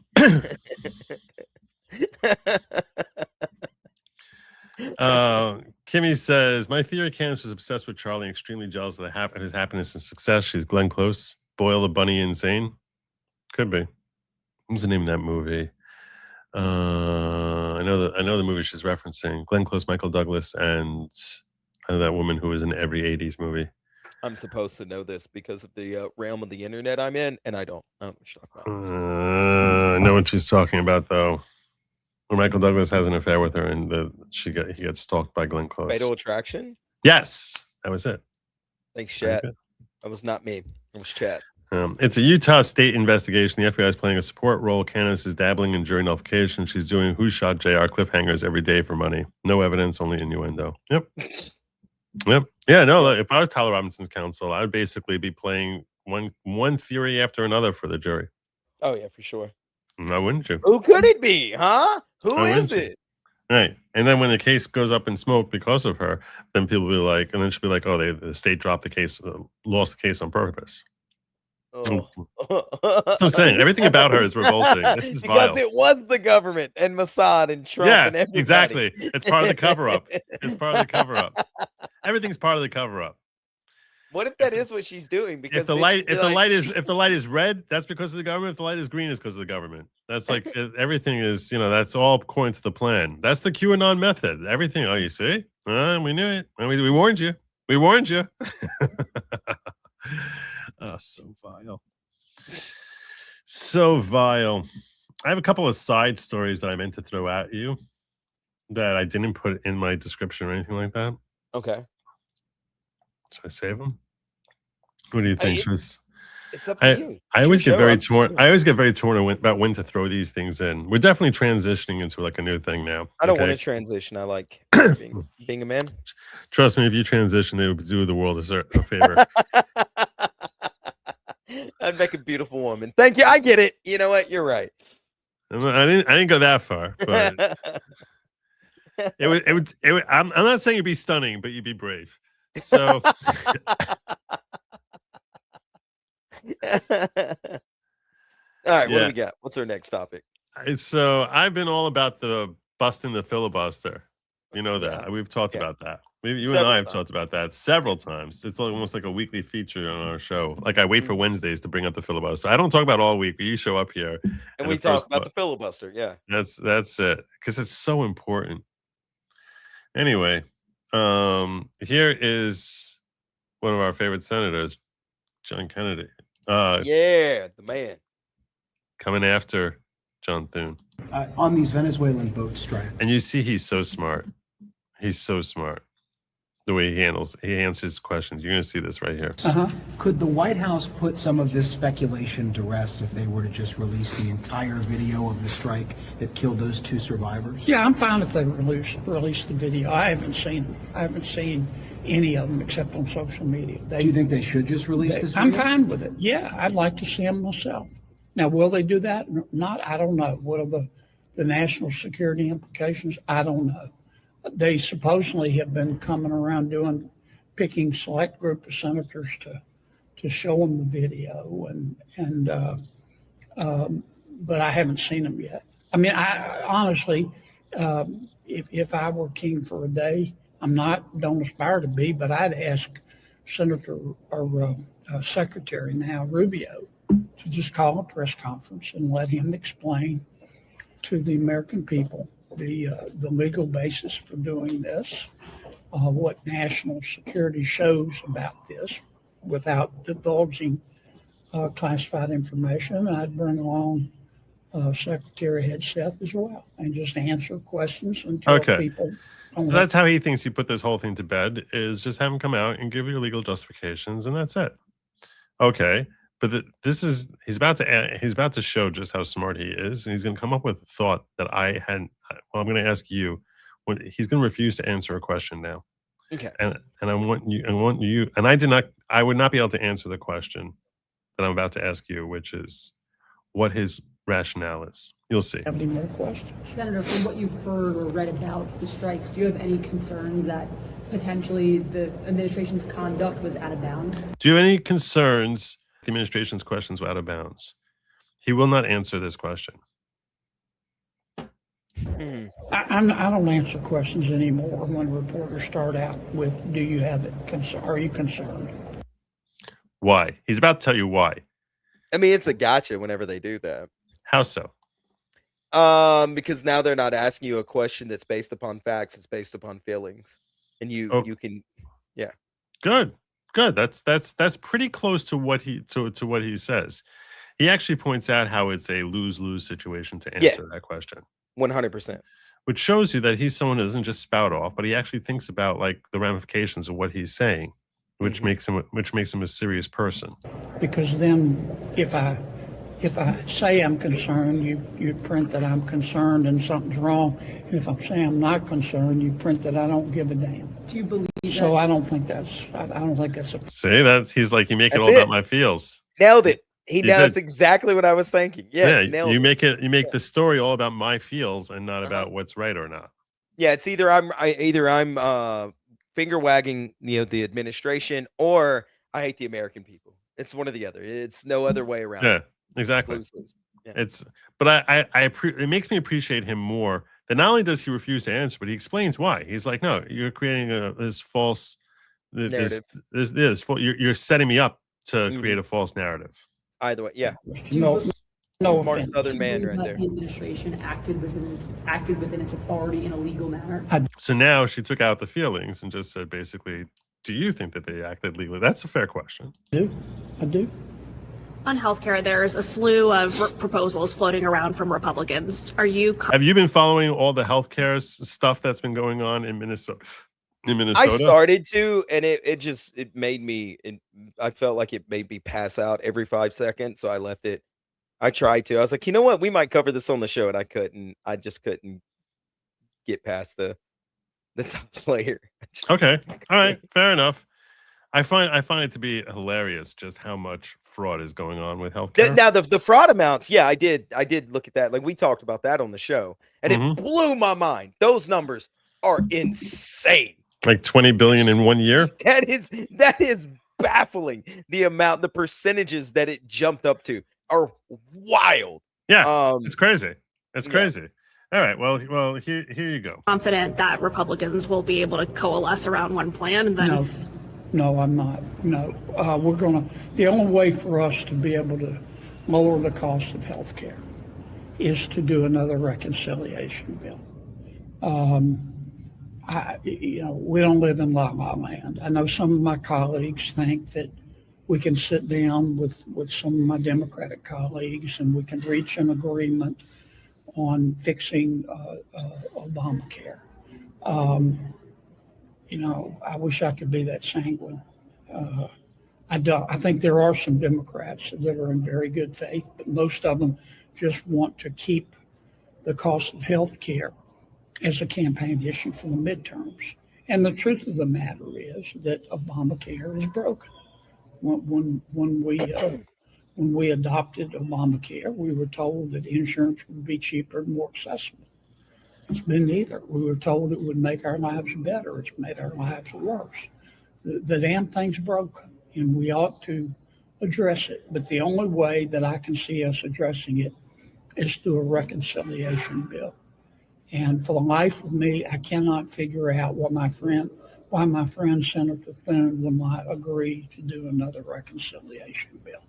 Kimmy says, my theory, Candace was obsessed with Charlie and extremely jealous of his happiness and success. She's Glenn Close, Boyle the Bunny Insane. Could be. What's the name of that movie? I know the movie she's referencing. Glenn Close, Michael Douglas, and that woman who was in every 80s movie. I'm supposed to know this because of the realm of the internet I'm in, and I don't. I know what she's talking about, though. Where Michael Douglas has an affair with her, and he gets stalked by Glenn Close. Fatal Attraction? Yes, that was it. Thanks, chat. That was not me. It was chat. It's a Utah state investigation. The FBI is playing a support role. Candace is dabbling in jury nullification. She's doing Who Shot JR cliffhangers every day for money. No evidence, only innuendo. Yep. Yeah, no, if I was Tyler Robinson's counsel, I would basically be playing one theory after another for the jury. Oh, yeah, for sure. Why wouldn't you? Who could it be, huh? Who is it? Right. And then when the case goes up in smoke because of her, then people will be like, and then she'll be like, oh, the state dropped the case, lost the case on purpose. Oh. That's what I'm saying. Everything about her is revolting. This is because vile. it was the government and Mossad and Trump and everybody. Exactly. It's part of the cover-up. It's part of the cover-up. Everything's part of the cover-up. What if that is what she's doing? Because if the light is red, that's because of the government. If the light is green, it's because of the government. That's like everything is, that's all according to the plan. That's the QAnon method. Everything. Oh, you see? We knew it. We warned you. We warned you. Oh, so vile. So vile. I have a couple of side stories that I meant to throw at you that I didn't put in my description or anything like that. Okay. Should I save them? What do you think? It's up to you. I always get very torn. I always get very torn about when to throw these things in. We're definitely transitioning into like a new thing now. I don't want to transition. I like being a man. Trust me, if you transition, it would do the world a favor. I'd make a beautiful woman. Thank you. I get it. You know what? You're right. I didn't go that far, but it would. I'm not saying you'd be stunning, but you'd be brave. So. All right, what do we got? What's our next topic? So I've been all about the busting the filibuster. You know that. We've talked about that. You and I have talked about that several times. It's almost like a weekly feature on our show. Like I wait for Wednesdays to bring up the filibuster. I don't talk about it all week, but you show up here and we talk about the filibuster. Yeah, that's it, because it's so important. Anyway, Here is one of our favorite senators, John Kennedy. Yeah, the man. Coming after John Thune. On these Venezuelan boat strikes. And you see he's so smart. He's so smart. The way he answers questions. You're going to see this right here. Could the White House put some of this speculation to rest if they were to just release the entire video of the strike that killed those 2 survivors? Yeah, I'm fine if they release the video. I haven't seen any of them except on social media. Do you think they should just release this video? I'm fine with it. Yeah, I'd like to see them myself. Now, will they do that? Not, I don't know. What are the national security implications? I don't know. They supposedly have been coming around picking select group of senators to show them the video, but I haven't seen them yet. I mean, I honestly, if I were king for a day, don't aspire to be, but I'd ask Senator or Secretary now Rubio to just call a press conference and let him explain to the American people the legal basis for doing this, what national security shows about this without divulging classified information. I'd bring along Secretary Hegseth as well and just answer questions until people. So that's how he thinks you put this whole thing to bed, is just have him come out and give your legal justifications, and that's it. Okay. But he's about to show just how smart he is, and he's going to come up with a thought that I hadn't. Well, I'm going to ask you. He's going to refuse to answer a question now. Okay. And I want you. And I would not be able to answer the question that I'm about to ask you, which is what his rationale is. You'll see. Have any more questions? Senator, from what you've heard or read about the strikes, do you have any concerns that potentially the administration's conduct was out of bounds? Do you have any concerns? The administration's questions were out of bounds. He will not answer this question. I don't answer questions anymore when reporters start out with, "Do you have it? Are you concerned?" Why? He's about to tell you why. I mean, it's a gotcha whenever they do that. How so? Because now they're not asking you a question that's based upon facts; it's based upon feelings, and you can, yeah. Good. That's pretty close to what he says. He actually points out how it's a lose-lose situation to answer that question. 100%. Which shows you that he's someone who doesn't just spout off, but he actually thinks about like the ramifications of what he's saying, which makes him a serious person. Because then, if I say I'm concerned, you print that I'm concerned and something's wrong. And if I'm saying I'm not concerned, you print that I don't give a damn. Do you believe that? So I don't think that's a. See, he's like, you make it all about my feels. Nailed it. That's exactly what I was thinking. Yes, yeah, you make the story all about my feels and not about what's right or not. Yeah, it's either I'm finger wagging the administration, or I hate the American people. It's one or the other. It's no other way around. Yeah, exactly. Yeah. But it makes me appreciate him more that not only does he refuse to answer, but he explains why. He's like, no, you're creating this false narrative. You're setting me up to create a false narrative. Either way, yeah. No, smart Southern man right there. The administration acted within its authority in a legal manner. So now she took out the feelings and just said, basically, do you think that they acted legally? That's a fair question. I do. On healthcare, there's a slew of proposals floating around from Republicans. Have you been following all the healthcare stuff that's been going on in Minnesota? I started to, and it made me. I felt like it made me pass out every 5 seconds, so I left it. I tried to. I was like, you know what? We might cover this on the show, and I couldn't. I just couldn't get past the top player. Okay, all right, fair enough. I find it to be hilarious just how much fraud is going on with healthcare. Now the fraud amounts, yeah, I did look at that. Like we talked about that on the show, and it blew my mind. Those numbers are insane. Like 20 billion in 1 year? That is baffling. The percentages that it jumped up to are wild. Yeah, it's crazy. It's crazy. All right. Well, here you go. Confident that Republicans will be able to coalesce around one plan, and then. No, I'm not. No, the only way for us to be able to lower the cost of health care is to do another reconciliation bill. we don't live in la la land. I know some of my colleagues think that we can sit down with some of my Democratic colleagues and we can reach an agreement on fixing Obamacare. I wish I could be that sanguine. I don't. I think there are some Democrats that are in very good faith, but most of them just want to keep the cost of health care as a campaign issue for the midterms. And the truth of the matter is that Obamacare is broken. When we adopted Obamacare, we were told that insurance would be cheaper and more accessible. It's been neither. We were told it would make our lives better. It's made our lives worse. The damn thing's broken, and we ought to address it. But the only way that I can see us addressing it is through a reconciliation bill. And for the life of me, I cannot figure out why my friend Senator Thune will not agree to do another reconciliation bill.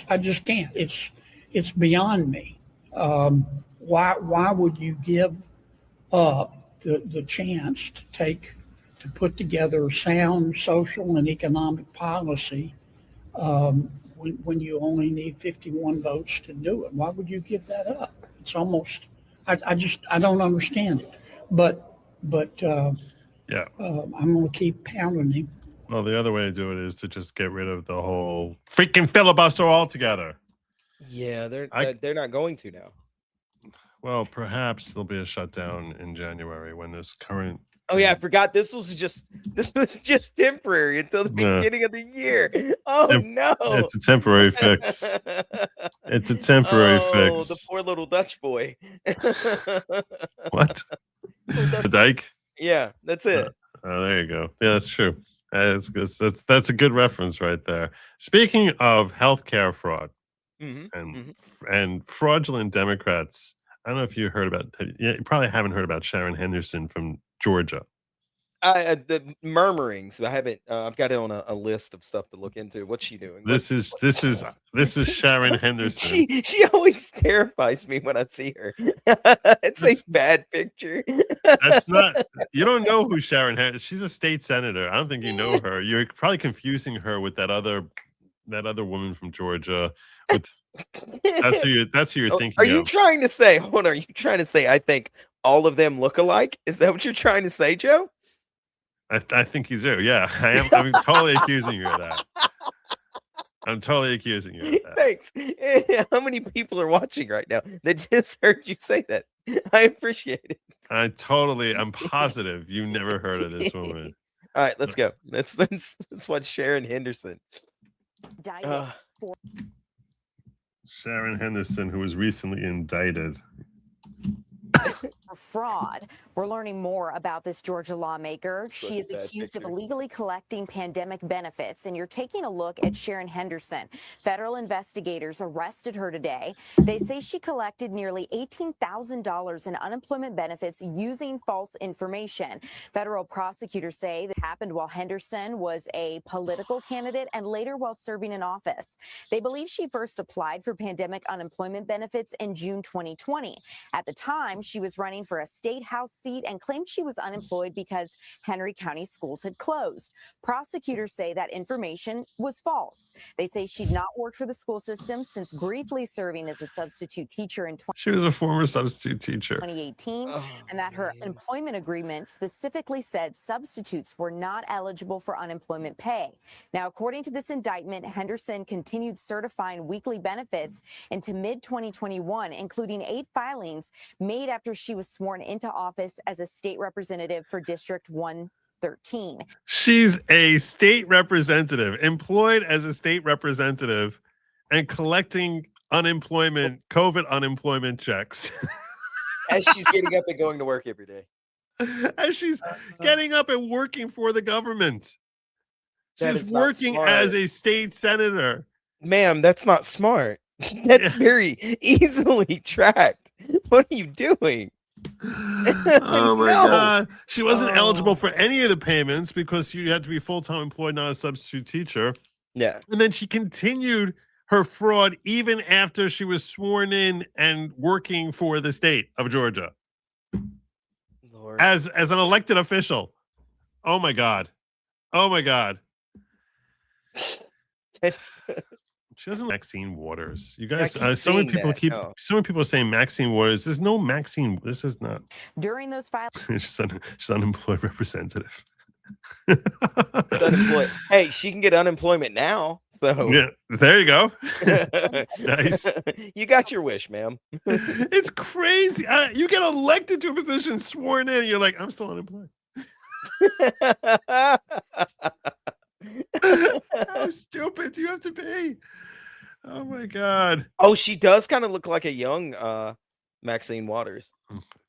I just can't. It's beyond me. Why would you give up the chance to put together sound social and economic policy when you only need 51 votes to do it? Why would you give that up? It's almost, I don't understand it. But I'm going to keep pounding him. Well, the other way to do it is to just get rid of the whole freaking filibuster altogether. Yeah, they're not going to now. Well, perhaps there'll be a shutdown in January when this current. Oh yeah, I forgot this was just temporary until the beginning of the year. Oh no, it's a temporary fix. It's a temporary fix. The poor little Dutch boy. What? The Dyke? Yeah, that's it. Oh, there you go. Yeah, that's true. That's a good reference right there. Speaking of healthcare fraud and fraudulent Democrats, I don't know if you heard about. You probably haven't heard about Sharon Henderson from Georgia. The murmurings. I haven't. I've got it on a list of stuff to look into. What's she doing? This is Sharon Henderson. She always terrifies me when I see her. It's a bad picture. That's not. You don't know who Sharon Henderson. She's a state senator. I don't think you know her. You're probably confusing her with that other woman from Georgia. That's who you're thinking. Are you trying to say? Hold on. Are you trying to say I think all of them look alike? Is that what you're trying to say, Joe? I think you do. Yeah, I am. I'm totally accusing you of that. I'm totally accusing you of that. Thanks. How many people are watching right now that just heard you say that? I appreciate it. I'm positive you never heard of this woman. All right, let's go. Let's watch Sharon Henderson. Sharon Henderson, who was recently indicted. For fraud. We're learning more about this Georgia lawmaker. She is accused of illegally collecting pandemic benefits, and you're taking a look at Sharon Henderson. Federal investigators arrested her today. They say she collected nearly $18,000 in unemployment benefits using false information. Federal prosecutors say this happened while Henderson was a political candidate and later while serving in office. They believe she first applied for pandemic unemployment benefits in June 2020. At the time, she was running for a state house seat and claimed she was unemployed because Henry County schools had closed. Prosecutors say that information was false. They say she'd not worked for the school system since briefly serving as a substitute teacher in She was a former substitute teacher. 2018, and that her employment agreement specifically said substitutes were not eligible for unemployment pay. Now, according to this indictment, Henderson continued certifying weekly benefits into mid-2021, including 8 filings made after she was sworn into office as a state representative for District 113. She's a state representative, employed as a state representative and collecting COVID unemployment checks. As she's getting up and going to work every day. As she's getting up and working for the government. She's working smart. as a state senator. Ma'am, that's not smart. That's very easily tracked. What are you doing? Oh my God. She wasn't eligible for any of the payments because you had to be full-time employed, not a substitute teacher. Yeah. And then she continued her fraud even after she was sworn in and working for the state of Georgia. Lord. as an elected official. Oh my God. Oh my God. It's, She doesn't Maxine Waters. You guys, keep so many seeing people that. Oh. so many people are saying Maxine Waters. There's no Maxine. This is not. During those filings, she's unemployed representative. She's unemployed. Hey, she can get unemployment now. So yeah, there you go. Nice. You got your wish, ma'am. It's crazy. You get elected to a position, sworn in, and you're like, I'm still unemployed. How stupid do you have to be? Oh my God. Oh, she does kind of look like a young Maxine Waters.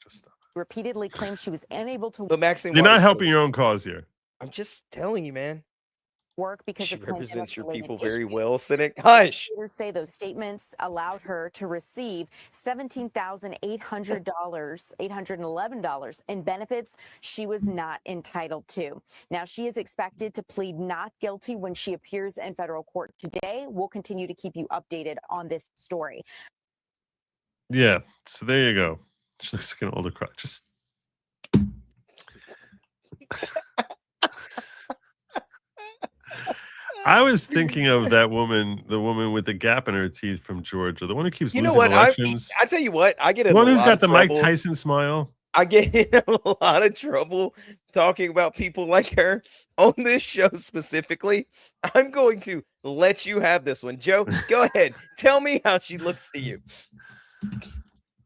Just stop. repeatedly claimed she was unable to But Maxine You're Waters, not helping your own cause here. I'm just telling you, man. work because She of represents your pandemic-related people very issues. well, Cynic. Hush. Leaders say those statements allowed her to receive $17,800, $811 in benefits she was not entitled to. Now, she is expected to plead not guilty when she appears in federal court today. We'll continue to keep you updated on this story. Yeah. So there you go. She looks like an older crowd. Just I was thinking of that woman, the woman with the gap in her teeth from Georgia, the one who keeps losing elections. I tell you what, I get The in one a who's lot got of the Mike trouble. Tyson smile. I get in a lot of trouble talking about people like her on this show specifically. I'm going to let you have this one. Joe, go ahead. Tell me how she looks to you.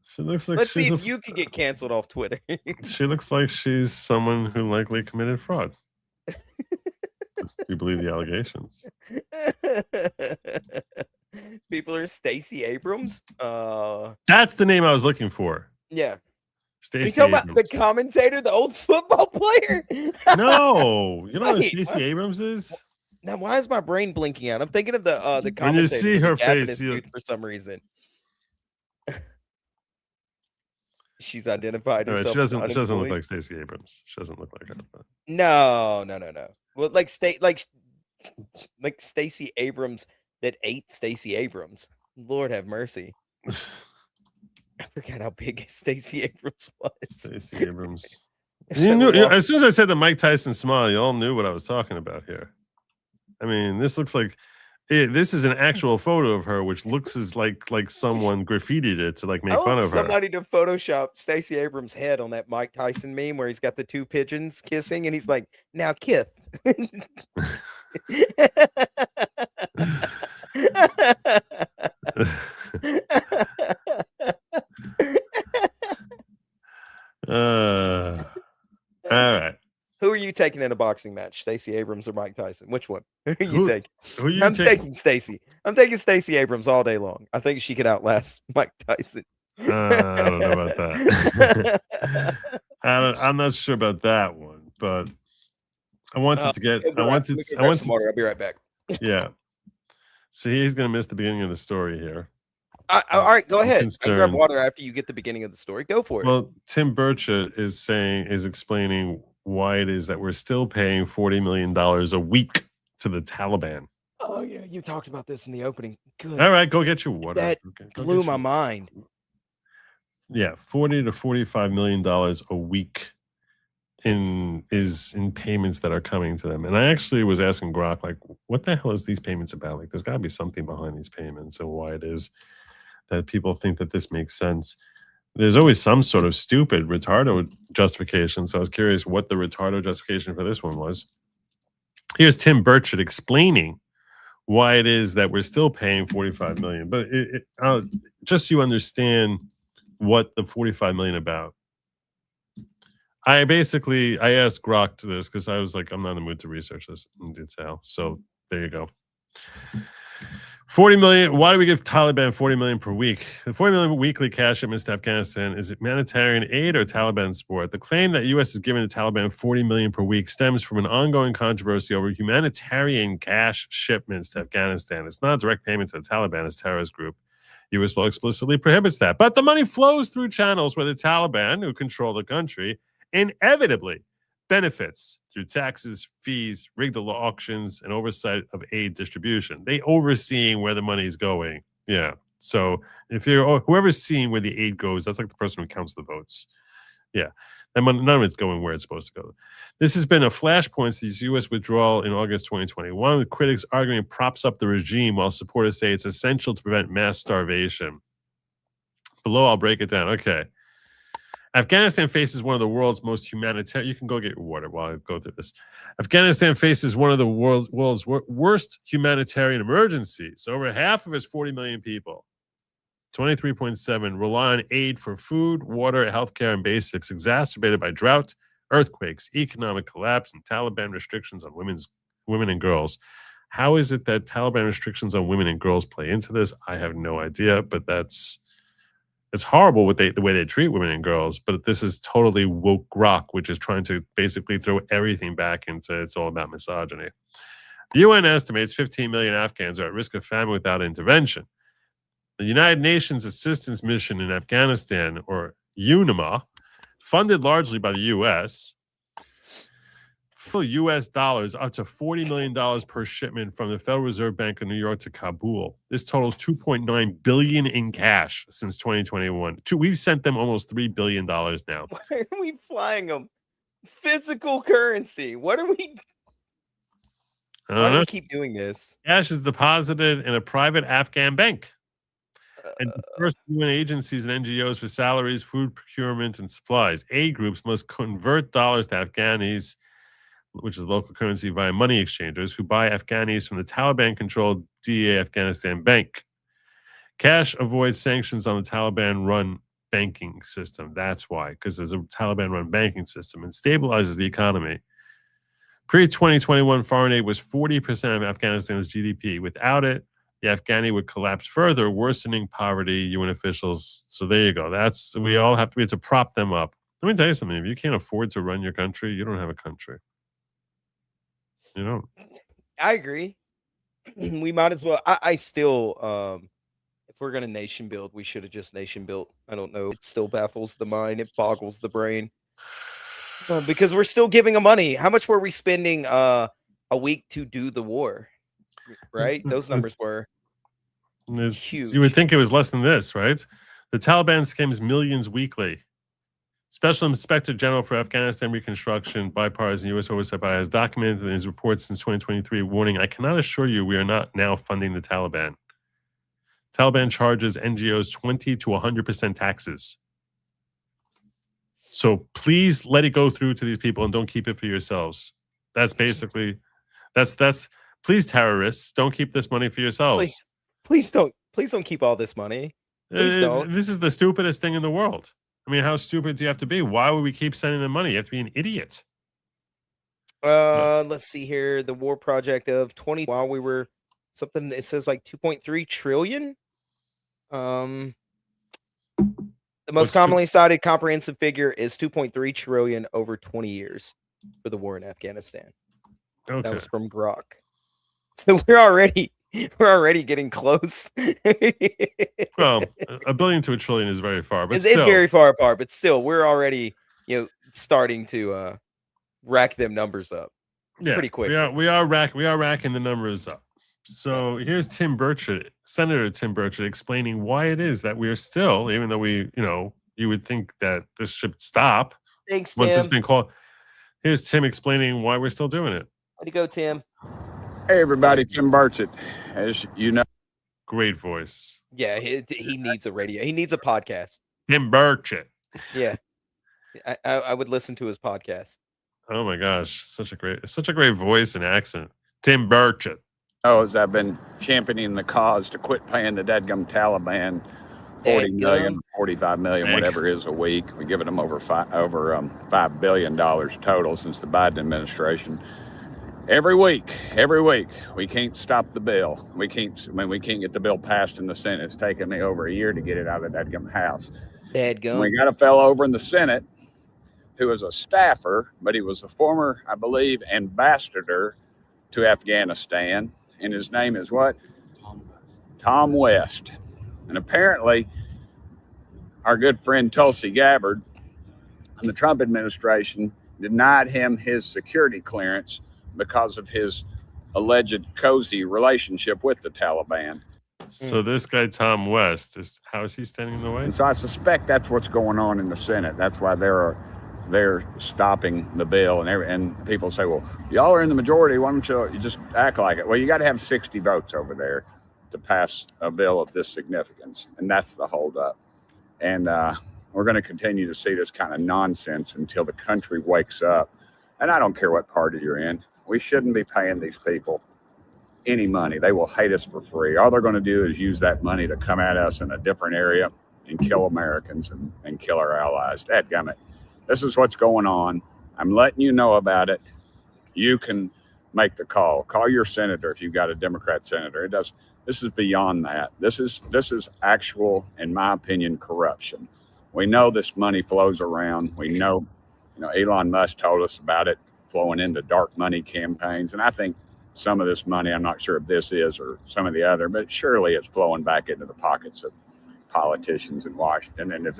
She looks like Let's see she's if you can get canceled off Twitter. she looks like she's someone who likely committed fraud. You believe the allegations. People are Stacey Abrams. That's the name I was looking for. Yeah. Stacey You talking about Abrams. the commentator, the old football player? No, you know what Wait, Stacey what? Abrams is? Now, why is my brain blinking out? I'm thinking of the commentator. When you see with the her gap in face, his you- tooth for some reason. She's identified All right, herself. she doesn't as look unemployed. like Stacey Abrams. She doesn't look like her. But... No. Well, like Stacey Abrams that ate Stacey Abrams. Lord have mercy. I forgot how big Stacey Abrams was. Stacey Abrams. So You knew, long. as soon as I said the Mike Tyson smile, you all knew what I was talking about here. I mean, this looks like this is an actual photo of her, which looks as like someone graffitied it to like make fun of her. Somebody to Photoshop Stacey Abrams' head on that Mike Tyson meme where he's got the two pigeons kissing and he's like, now Kith. All right. Who are you taking in a boxing match? Stacey Abrams or Mike Tyson? Which one? Who are you Who- taking? Who you I'm take- taking Stacey. I'm taking Stacey Abrams all day long. I think she could outlast Mike Tyson. I don't know about that. I'm not sure about that one, but I wanted to get. I wanted. some water. I'll be right back. Yeah. See, he's gonna miss the beginning of the story here. All right, go I'm ahead. I grab concerned. water after you get the beginning of the story. Go for it. Well, Tim Burchett is explaining why it is that we're still paying $40 million a week to the Taliban. Oh yeah, you talked about this in the opening. Good. All right, go get your water. That Okay, go blew get my your- mind. Yeah, $40 to $45 million a week in payments that are coming to them. And I actually was asking Grok, like, what the hell is these payments about? Like, there's got to be something behind these payments and why it is that people think that this makes sense. There's always some sort of stupid retardo justification. So I was curious what the retardo justification for this one was. Here's Tim Burchett explaining why it is that we're still paying $45 million. But just so you understand what the $45 million about. I asked Grok to this because I was like, I'm not in the mood to research this in detail. So there you go. 40 million. Why do we give Taliban 40 million per week? The 40 million weekly cash shipments to Afghanistan, is it humanitarian aid or Taliban support? The claim that U.S. is giving the Taliban 40 million per week stems from an ongoing controversy over humanitarian cash shipments to Afghanistan. It's not a direct payment to the Taliban as terrorist group. U.S. law explicitly prohibits that. But the money flows through channels where the Taliban, who control the country, inevitably benefits through taxes, fees, rigged auctions, and oversight of aid distribution. They overseeing where the money is going. Yeah. So if you're whoever's seeing where the aid goes, that's like the person who counts the votes. Yeah. And none of it's going where it's supposed to go. This has been a flashpoint since U.S. withdrawal in August 2021, with critics arguing it props up the regime while supporters say it's essential to prevent mass starvation. Below, I'll break it down. Okay. Afghanistan faces one of the world's most humanitarian. You can go get your water while I go through this. Afghanistan faces one of the world's worst humanitarian emergencies. Over half of its 40 million people, 23.7, rely on aid for food, water, healthcare, and basics, exacerbated by drought, earthquakes, economic collapse, and Taliban restrictions on women and girls. How is it that Taliban restrictions on women and girls play into this? I have no idea, but it's horrible the way they treat women and girls, but this is totally woke rock, which is trying to basically throw everything back into it's all about misogyny. The UN estimates 15 million Afghans are at risk of famine without intervention. The United Nations Assistance Mission in Afghanistan, or UNAMA, funded largely by the U.S., for U.S. dollars up to $40 million per shipment from the Federal Reserve Bank of New York to Kabul. This totals $2.9 billion in cash since 2021. We've sent them almost $3 billion now. Why are we flying them? Physical currency. What are we? Why do we keep doing this? Cash is deposited in a private Afghan bank. And dispersed UN agencies and NGOs for salaries, food procurement, and supplies. Aid groups must convert dollars to Afghanis, which is local currency, via money exchangers who buy Afghanis from the Taliban-controlled DEA Afghanistan Bank. Cash avoids sanctions on the Taliban-run banking system. That's why, because there's a Taliban-run banking system and stabilizes the economy. Pre-2021 foreign aid was 40% of Afghanistan's GDP. Without it, the Afghani would collapse further, worsening poverty, UN officials. So there you go. We all have to prop them up. Let me tell you something. If you can't afford to run your country, you don't have a country. You don't. I agree. We might as well. I still, if we're going to nation build, we should have just nation built. I don't know. It still baffles the mind. It boggles the brain. Because we're still giving them money. How much were we spending a week to do the war? Right? Those numbers were huge. You would think it was less than this, right? The Taliban skims millions weekly. Special Inspector General for Afghanistan Reconstruction, bipartisan U.S. oversight body, has documented in his report since 2023, warning, I cannot assure you we are not now funding the Taliban. Taliban charges NGOs 20 to 100% taxes. So please let it go through to these people and don't keep it for yourselves. That's basically, please terrorists, don't keep this money for yourselves. Please don't keep all this money. Please don't. This is the stupidest thing in the world. I mean, how stupid do you have to be? Why would we keep sending them money? You have to be an idiot. Let's see here. The war project of 20 while we were something, it says like 2.3 trillion. The most commonly cited comprehensive figure is 2.3 trillion over 20 years for the war in Afghanistan. Okay. That was from Grok. So we're already getting close. Well, $1 billion to $1 trillion is very far, but it's very far apart. But still, we're already starting to rack them numbers up. Pretty quick. We are racking the numbers up. So here's Senator Tim Burchett, explaining why it is that we are still, even though you would think that this should stop. Thanks, once Tim. It's been called. Here's Tim explaining why we're still doing it. Way to go, Tim. Hey, everybody, Tim Burchett, as you know. Great voice. Yeah, he needs a radio. He needs a podcast. Tim Burchett. Yeah. I would listen to his podcast. Oh my gosh, such a great voice and accent. Tim Burchett. As I've been championing the cause to quit paying the dadgum Taliban 40 million, 45 million, whatever it is a week. We're giving them over $5 billion total since the Biden administration. Every week, we can't stop the bill. We can't get the bill passed in the Senate. It's taken me over a year to get it out of the dadgum House. Dadgum. We got a fellow over in the Senate who is a staffer, but he was a former, I believe, ambassador to Afghanistan. And his name is what? Tom West. And apparently, our good friend Tulsi Gabbard and the Trump administration denied him his security clearance because of his alleged cozy relationship with the Taliban. So this guy Tom West how is he standing in the way? And so I suspect that's what's going on in the Senate. That's why they're stopping the bill, and people say, well, y'all are in the majority. Why don't you just act like it? Well, you got to have 60 votes over there to pass a bill of this significance, and that's the holdup. And we're going to continue to see this kind of nonsense until the country wakes up. And I don't care what party you're in. We shouldn't be paying these people any money. They will hate us for free. All they're going to do is use that money to come at us in a different area and kill Americans and kill our allies. Dadgummit. This is what's going on. I'm letting you know about it. You can make the call. Call your senator if you've got a Democrat senator. This is beyond that. This is actual, in my opinion, corruption. We know this money flows around. We know, Elon Musk told us about it flowing into dark money campaigns. And I think some of this money, I'm not sure if this is or some of the other, but surely it's flowing back into the pockets of politicians in Washington. And if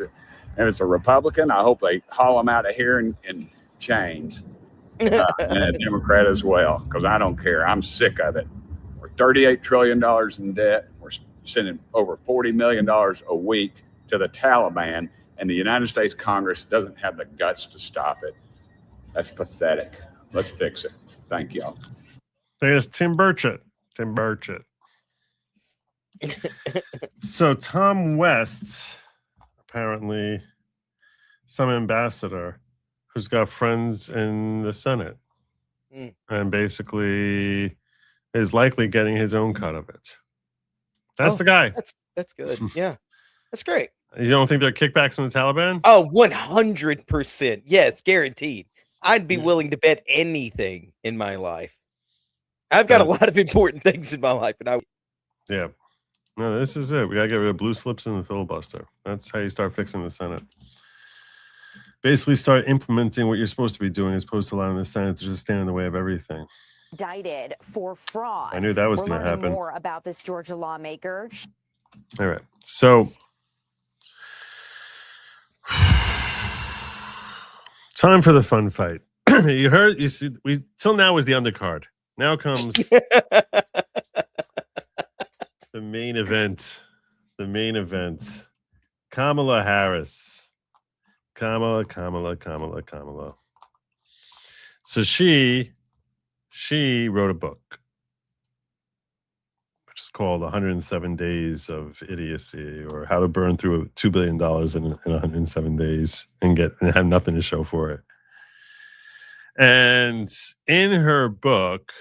it's a Republican, I hope they haul them out of here in chains. And a Democrat as well, because I don't care. I'm sick of it. We're $38 trillion in debt. We're sending over $40 million a week to the Taliban, and the United States Congress doesn't have the guts to stop it. That's pathetic. Let's fix it. Thank y'all. There's Tim Burchett. So Tom West, apparently some ambassador who's got friends in the Senate and basically is likely getting his own cut of it. That's the guy. That's good. Yeah. That's great. You don't think there are kickbacks from the Taliban? Oh, 100%. Yes, guaranteed. I'd be willing to bet anything in my life. I've got a lot of important things in my life. Yeah. No, this is it. We got to get rid of blue slips in the filibuster. That's how you start fixing the Senate. Basically start implementing what you're supposed to be doing as opposed to allowing the Senate to just stand in the way of everything. Indicted for fraud. I knew that was going to happen. More about this Georgia lawmaker. All right. So time for the fun fight. You see, till now was the undercard. Now comes the main event. The main event. Kamala Harris. Kamala. So she wrote a book, which is called 107 Days of Idiocy, or How to Burn Through $2 billion in 107 days and have nothing to show for it. And in her book,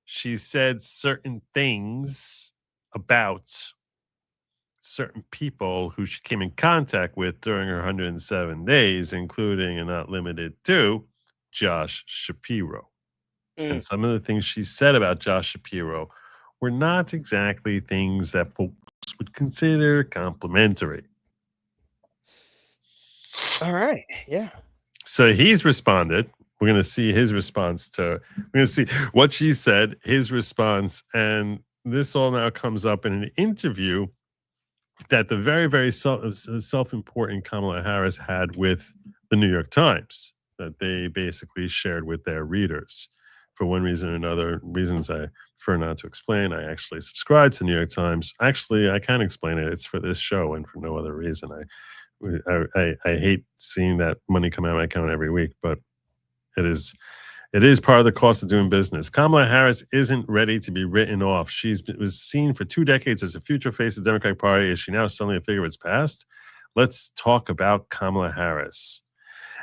she said certain things about certain people who she came in contact with during her 107 days, including and not limited to Josh Shapiro. And some of the things she said about Josh Shapiro were not exactly things that folks would consider complimentary. All right. Yeah. So he's responded. We're going to see his response we're going to see what she said, his response. And this all now comes up in an interview that the very, very self-important Kamala Harris had with the New York Times that they basically shared with their readers. For one reason or another, reasons I prefer not to explain, I actually subscribe to the New York Times. Actually, I can't explain it. It's for this show and for no other reason. I hate seeing that money come out of my account every week, but it is part of the cost of doing business. Kamala Harris isn't ready to be written off. She was seen for 2 decades as a future face of the Democratic Party. Is she now suddenly a figure of its past? Let's talk about Kamala Harris.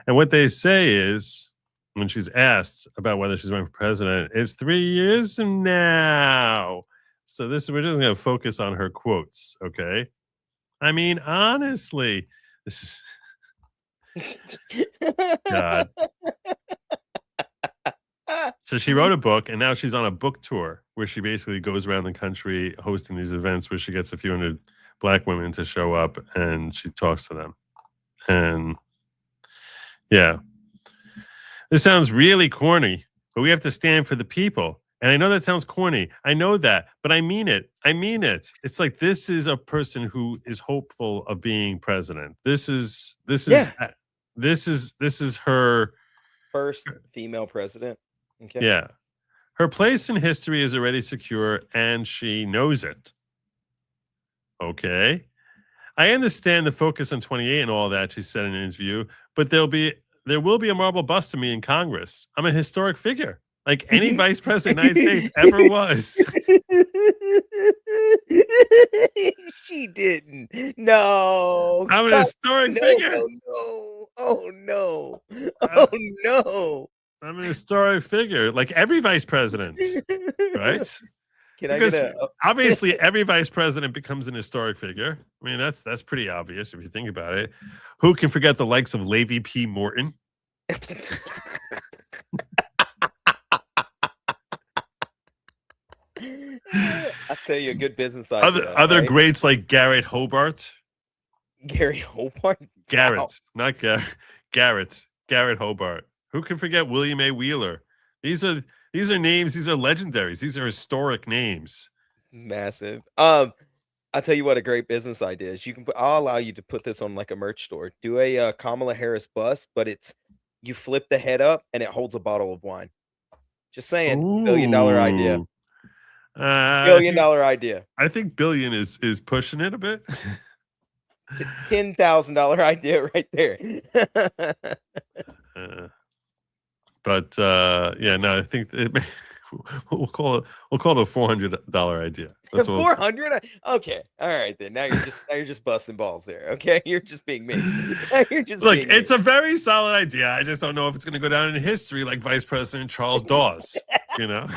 And what they say is, when she's asked about whether she's running for president, it's 3 years from now. So we're just going to focus on her quotes, okay? I mean, honestly, this is... God. So she wrote a book, and now she's on a book tour where she basically goes around the country hosting these events where she gets a few hundred black women to show up and she talks to them. And yeah, this sounds really corny, but we have to stand for the people. And I know that sounds corny. I know that, but I mean it. It's like, this is a person who is hopeful of being president. This is her first female president. Okay. Yeah. Her place in history is already secure, and she knows it. Okay. I understand the focus on 28 and all that, she said in an interview, but there will be a marble bust of me in Congress. I'm a historic figure, like any vice president of the United States ever was. She didn't. No. I'm an historic figure. No. Oh, no. Oh, no. I'm an historic figure, like every vice president, right? Because obviously every vice president becomes an historic figure. I mean, that's pretty obvious if you think about it. Who can forget the likes of Levy P. Morton? I'll tell you a good business idea. Other greats like Garrett Hobart. Gary Hobart? Garrett, Wow. not Garrett. Garrett Hobart. Who can forget William A. Wheeler? These are names. These are legendaries. These are historic names. Massive. I'll tell you what a great business idea is. I'll allow you to put this on like a merch store. Do a Kamala Harris bust, but you flip the head up and it holds a bottle of wine. Just saying, $1 billion idea. $1 billion idea. I think billion is pushing it a bit. $10,000 idea right there. I think we'll call it a $400 idea. That's 400. Okay, all right then. Now you're just busting balls there. Okay, you're just being mean. Look. It's a very solid idea. I just don't know if it's going to go down in history like Vice President Charles Dawes. You know.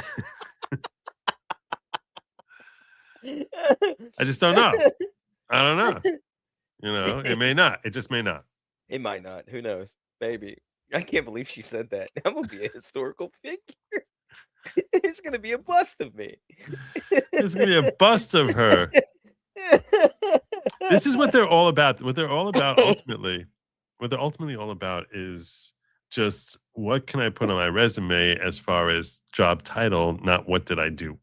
I just don't know. I don't know. You know, it may not. It just may not. It might not. Who knows? Maybe. I can't believe she said that. I'm gonna be a historical figure. There's gonna be a bust of me. There's gonna be a bust of her. This is what they're all about. What they're all about ultimately. What they're ultimately all about is just what can I put on my resume as far as job title, not what did I do.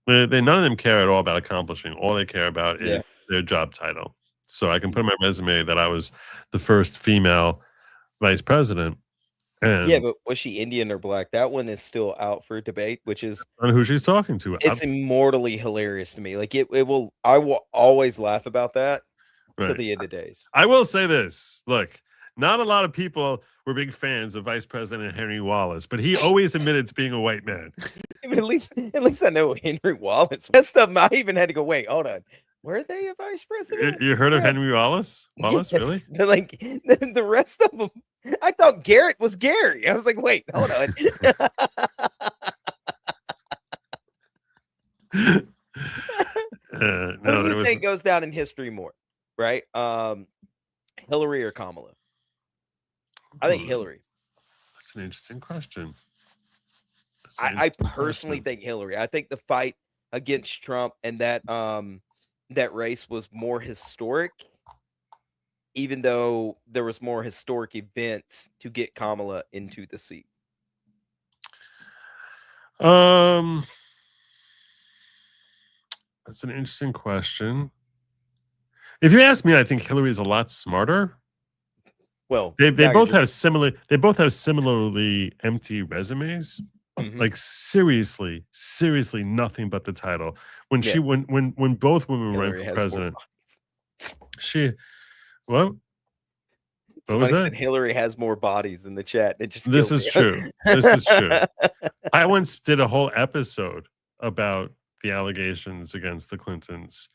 None of them care at all about accomplishing. All they care about is their job title. So I can put on my resume that I was the first female vice president. And yeah, but was she Indian or black? That one is still out for debate, which is on who she's talking to. It's immortally hilarious to me. Like I will always laugh about that to the end of days. I will say this. Look, not a lot of people were big fans of Vice President Henry Wallace, but he always admitted to being a white man. At least I know Henry Wallace. Rest of them, I even had to go, wait, hold on. Were they a vice president? You heard of Henry Wallace? Wallace, really? Like the rest of them, I thought Garrett was Gary. I was like, wait, hold on. Who do you think goes down in history more, right? Hillary or Kamala? I think Hillary. That's an interesting question. I personally think Hillary. I think the fight against Trump and that race was more historic, even though there was more historic events to get Kamala into the seat. That's an interesting question. If you ask me, I think Hillary is a lot smarter. Well, they both have similarly empty resumes. Mm-hmm. Like seriously, nothing but the title. When both women were running for president, what was that? Hillary has more bodies in the chat. It just this is true. This is true. I once did a whole episode about the allegations against the Clintons.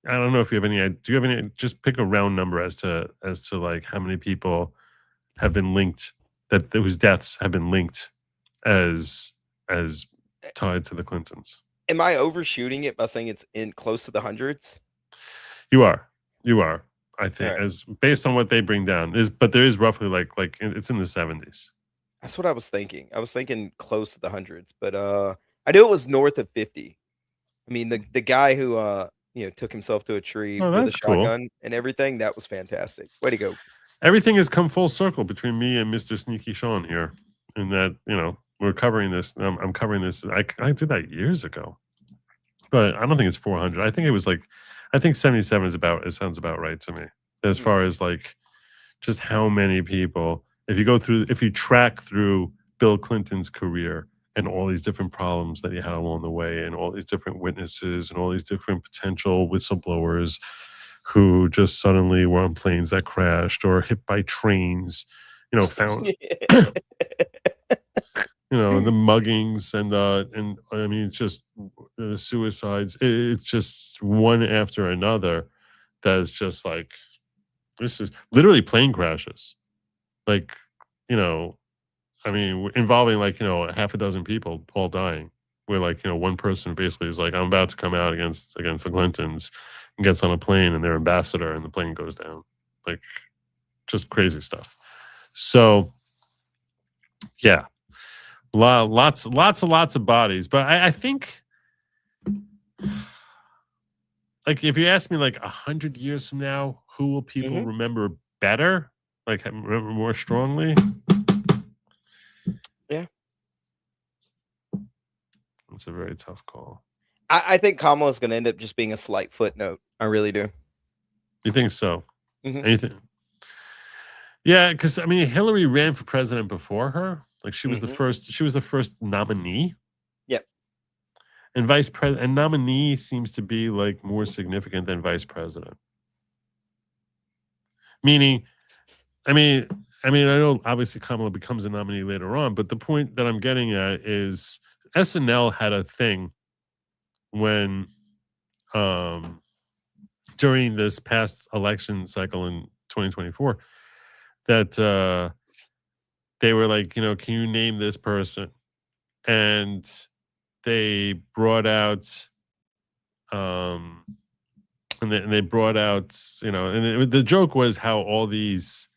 I don't know if you have any. Do you have any? Just pick a round number as to like how many people have been linked whose deaths have been linked as tied to the Clintons. Am I overshooting it by saying it's in close to the hundreds? You are. I think as based on what they bring down but there is roughly like it's in the 70s. That's what I was thinking. I was thinking close to the hundreds, but I knew it was north of 50. I mean, the guy who took himself to a tree with a shotgun and everything, that was fantastic. Way to go. Everything has come full circle between me and Mr. Sneaky Sean here. And that, we're covering this. I'm covering this. I did that years ago, but I don't think it's 400. I think it was I think 77 it sounds about right to me as far as like just how many people, if you track through Bill Clinton's career, and all these different problems that he had along the way, and all these different witnesses and all these different potential whistleblowers who just suddenly were on planes that crashed or hit by trains, found, the muggings and I mean, it's just the suicides. It's just one after another. That is just like, this is literally plane crashes. Like, I mean, involving like, half a dozen people all dying. Where like, one person basically is like, I'm about to come out against the Clintons, and gets on a plane and their ambassador, and the plane goes down. Like, just crazy stuff. So, yeah, lots of bodies. But I think, like, if you ask me, like 100 years from now, who will people remember better? Like, remember more strongly? Yeah. It's a very tough call. I think Kamala's going to end up just being a slight footnote. I really do. You think so? Anything? Yeah, because I mean, Hillary ran for president before her. Like, she was the first. She was the first nominee. Yep. And vice president and nominee seems to be like more significant than vice president. Meaning, I mean, I know obviously Kamala becomes a nominee later on, but the point that I'm getting at is SNL had a thing when during this past election cycle in 2024 that they were like, can you name this person? And they brought out and they brought out, and the joke was how all these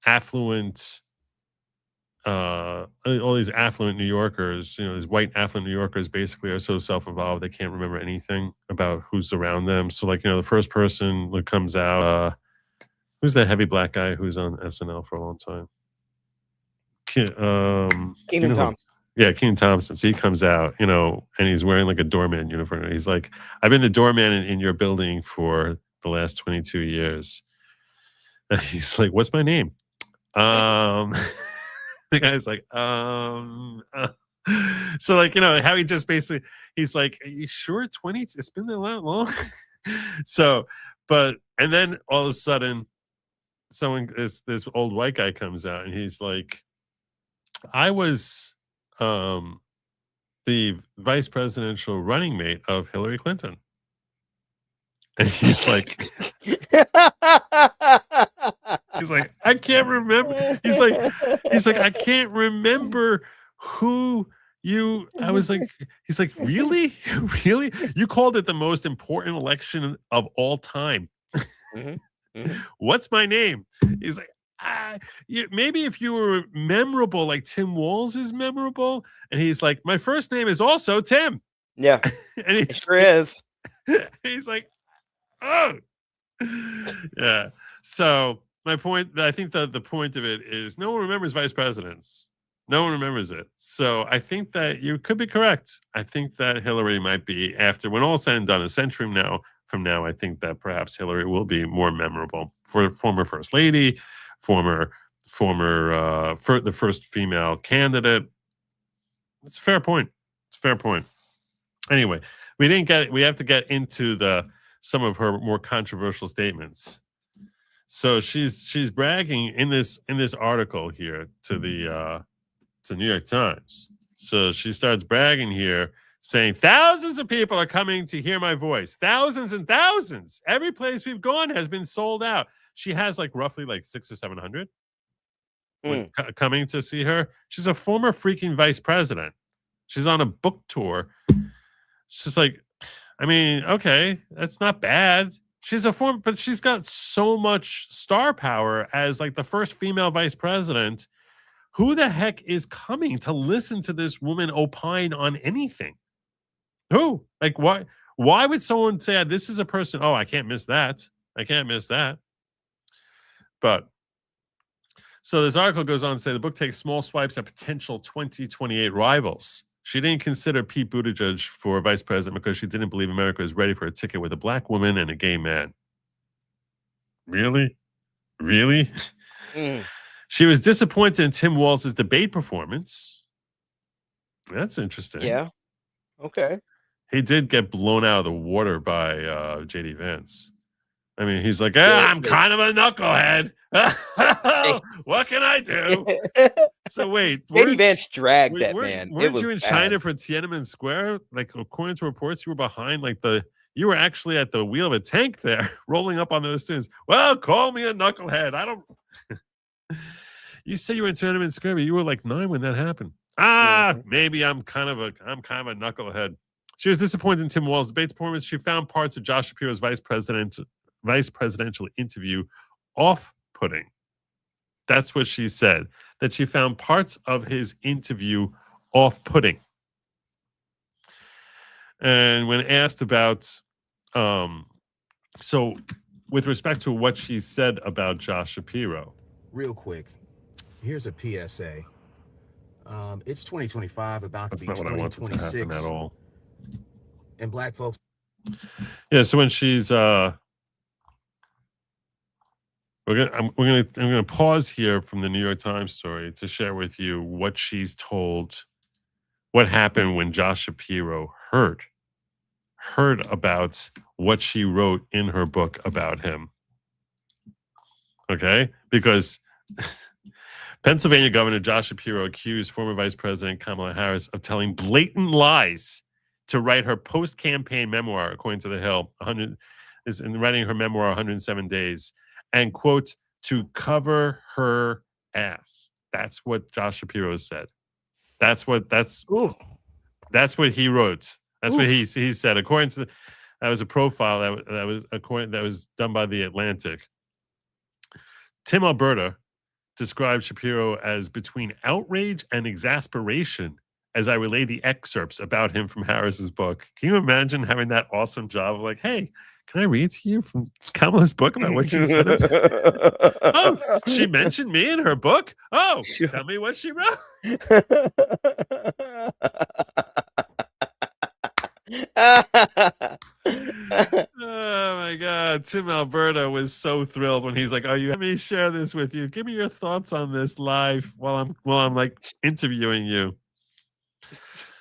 affluent New Yorkers, these white affluent New Yorkers basically are so self-involved they can't remember anything about who's around them. So like, the first person that comes out, who's that heavy black guy who's on SNL for a long time? Kenan Thompson. Yeah, Kenan Thompson. So he comes out, and he's wearing like a doorman uniform. He's like, I've been the doorman in your building for the last 22 years. And he's like, what's my name? The guy's like, so like, how he just basically, he's like, are you sure 20? It's been that long. So, and then all of a sudden, this old white guy comes out and he's like, I was the vice presidential running mate of Hillary Clinton. And he's like, I can't remember. He's like, I can't remember who you. I was like, he's like, really? Really? You called it the most important election of all time. What's my name? He's like, maybe if you were memorable, like Tim Walz is memorable. And he's like, my first name is also Tim. Yeah. And he sure is. He's like, oh, yeah. So my point, I think that the point of it is no one remembers vice presidents. No one remembers it. So I think that you could be correct. I think that Hillary might be, after when all is said and done, a century from now, I think that perhaps Hillary will be more memorable for former first lady, for the first female candidate. It's a fair point. It's a fair point. Anyway, we have to get into some of her more controversial statements. So she's bragging in this article here to the New York Times. So she starts bragging here, saying thousands of people are coming to hear my voice. Thousands and thousands. Every place we've gone has been sold out. She has like roughly like 600 or 700 coming to see her. She's a former freaking vice president. She's on a book tour. She's like, I mean, okay, that's not bad. But she's got so much star power as like the first female vice president. Who the heck is coming to listen to this woman opine on anything? Who? Like, why? Why would someone say this is a person? Oh, I can't miss that. I can't miss that. But so this article goes on to say the book takes small swipes at potential 2028 rivals. She didn't consider Pete Buttigieg for vice president because she didn't believe America was ready for a ticket with a black woman and a gay man. Really? Really? She was disappointed in Tim Walz's debate performance. That's interesting. Yeah. Okay. He did get blown out of the water by JD Vance. I mean, he's like, I'm kind of a knucklehead. What can I do? So wait, JD Vance dragged that man. Weren't you in China for Tiananmen Square? Like, according to reports, you were behind you were actually at the wheel of a tank there, rolling up on those students. Well, call me a knucklehead. I don't. You say you were in Tiananmen Square, but you were like 9 when that happened. Maybe I'm kind of a knucklehead. She was disappointed in Tim Walz's debate performance. She found parts of Josh Shapiro's vice presidential interview off-putting. That's what she said. That she found parts of his interview off-putting. And when asked about, so with respect to what she said about Josh Shapiro. Real quick, here's a PSA. It's 2025, about to be 2026. That's not what I wanted to happen at all. And black folks. Yeah, so when she's I'm gonna pause here from the New York Times story to share with you what she's told, what happened when Josh Shapiro heard about what she wrote in her book about him. Okay, because Pennsylvania Governor Josh Shapiro accused former Vice President Kamala Harris of telling blatant lies to write her post-campaign memoir, according to The Hill. Is in writing her memoir 107 Days, and quote, to cover her ass. That's what Josh Shapiro said. That's what he wrote. That's what he said. According to that was a profile that was done by The Atlantic. Tim Alberta described Shapiro as between outrage and exasperation as I relay the excerpts about him from Harris's book. Can you imagine having that awesome job of like, hey, can I read to you from Kamala's book about what she said? Oh, she mentioned me in her book? Oh, tell me what she wrote. Oh my God, Tim Alberta was so thrilled when he's like, "Oh, let me share this with you. Give me your thoughts on this live while I'm like interviewing you."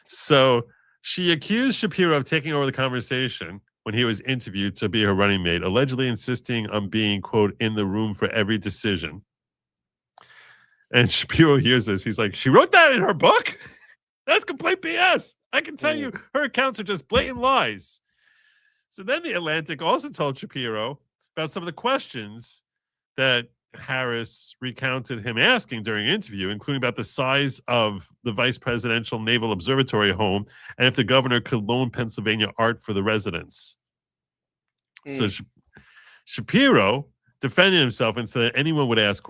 So she accused Shapiro of taking over the conversation when he was interviewed to be her running mate, allegedly insisting on being, quote, in the room for every decision. And Shapiro hears this. He's like, she wrote that in her book? That's complete BS. I can tell you her accounts are just blatant lies. So then The Atlantic also told Shapiro about some of the questions that Harris recounted him asking during an interview, including about the size of the vice presidential naval observatory home and if the governor could loan Pennsylvania art for the residents. So Shapiro defended himself and said that anyone would ask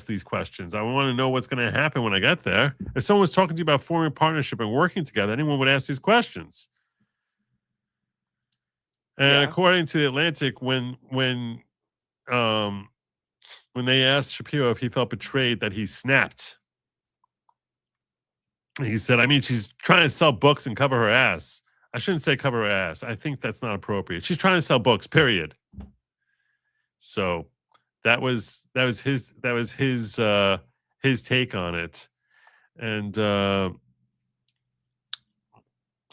these questions. I want to know what's going to happen when I get there. If someone was talking to you about forming a partnership and working together, anyone would ask these questions. And according to The Atlantic, when they asked Shapiro if he felt betrayed, that he snapped. He said, I mean, she's trying to sell books and cover her ass. I shouldn't say cover her ass. I think that's not appropriate. She's trying to sell books, period. So that was his take on it. And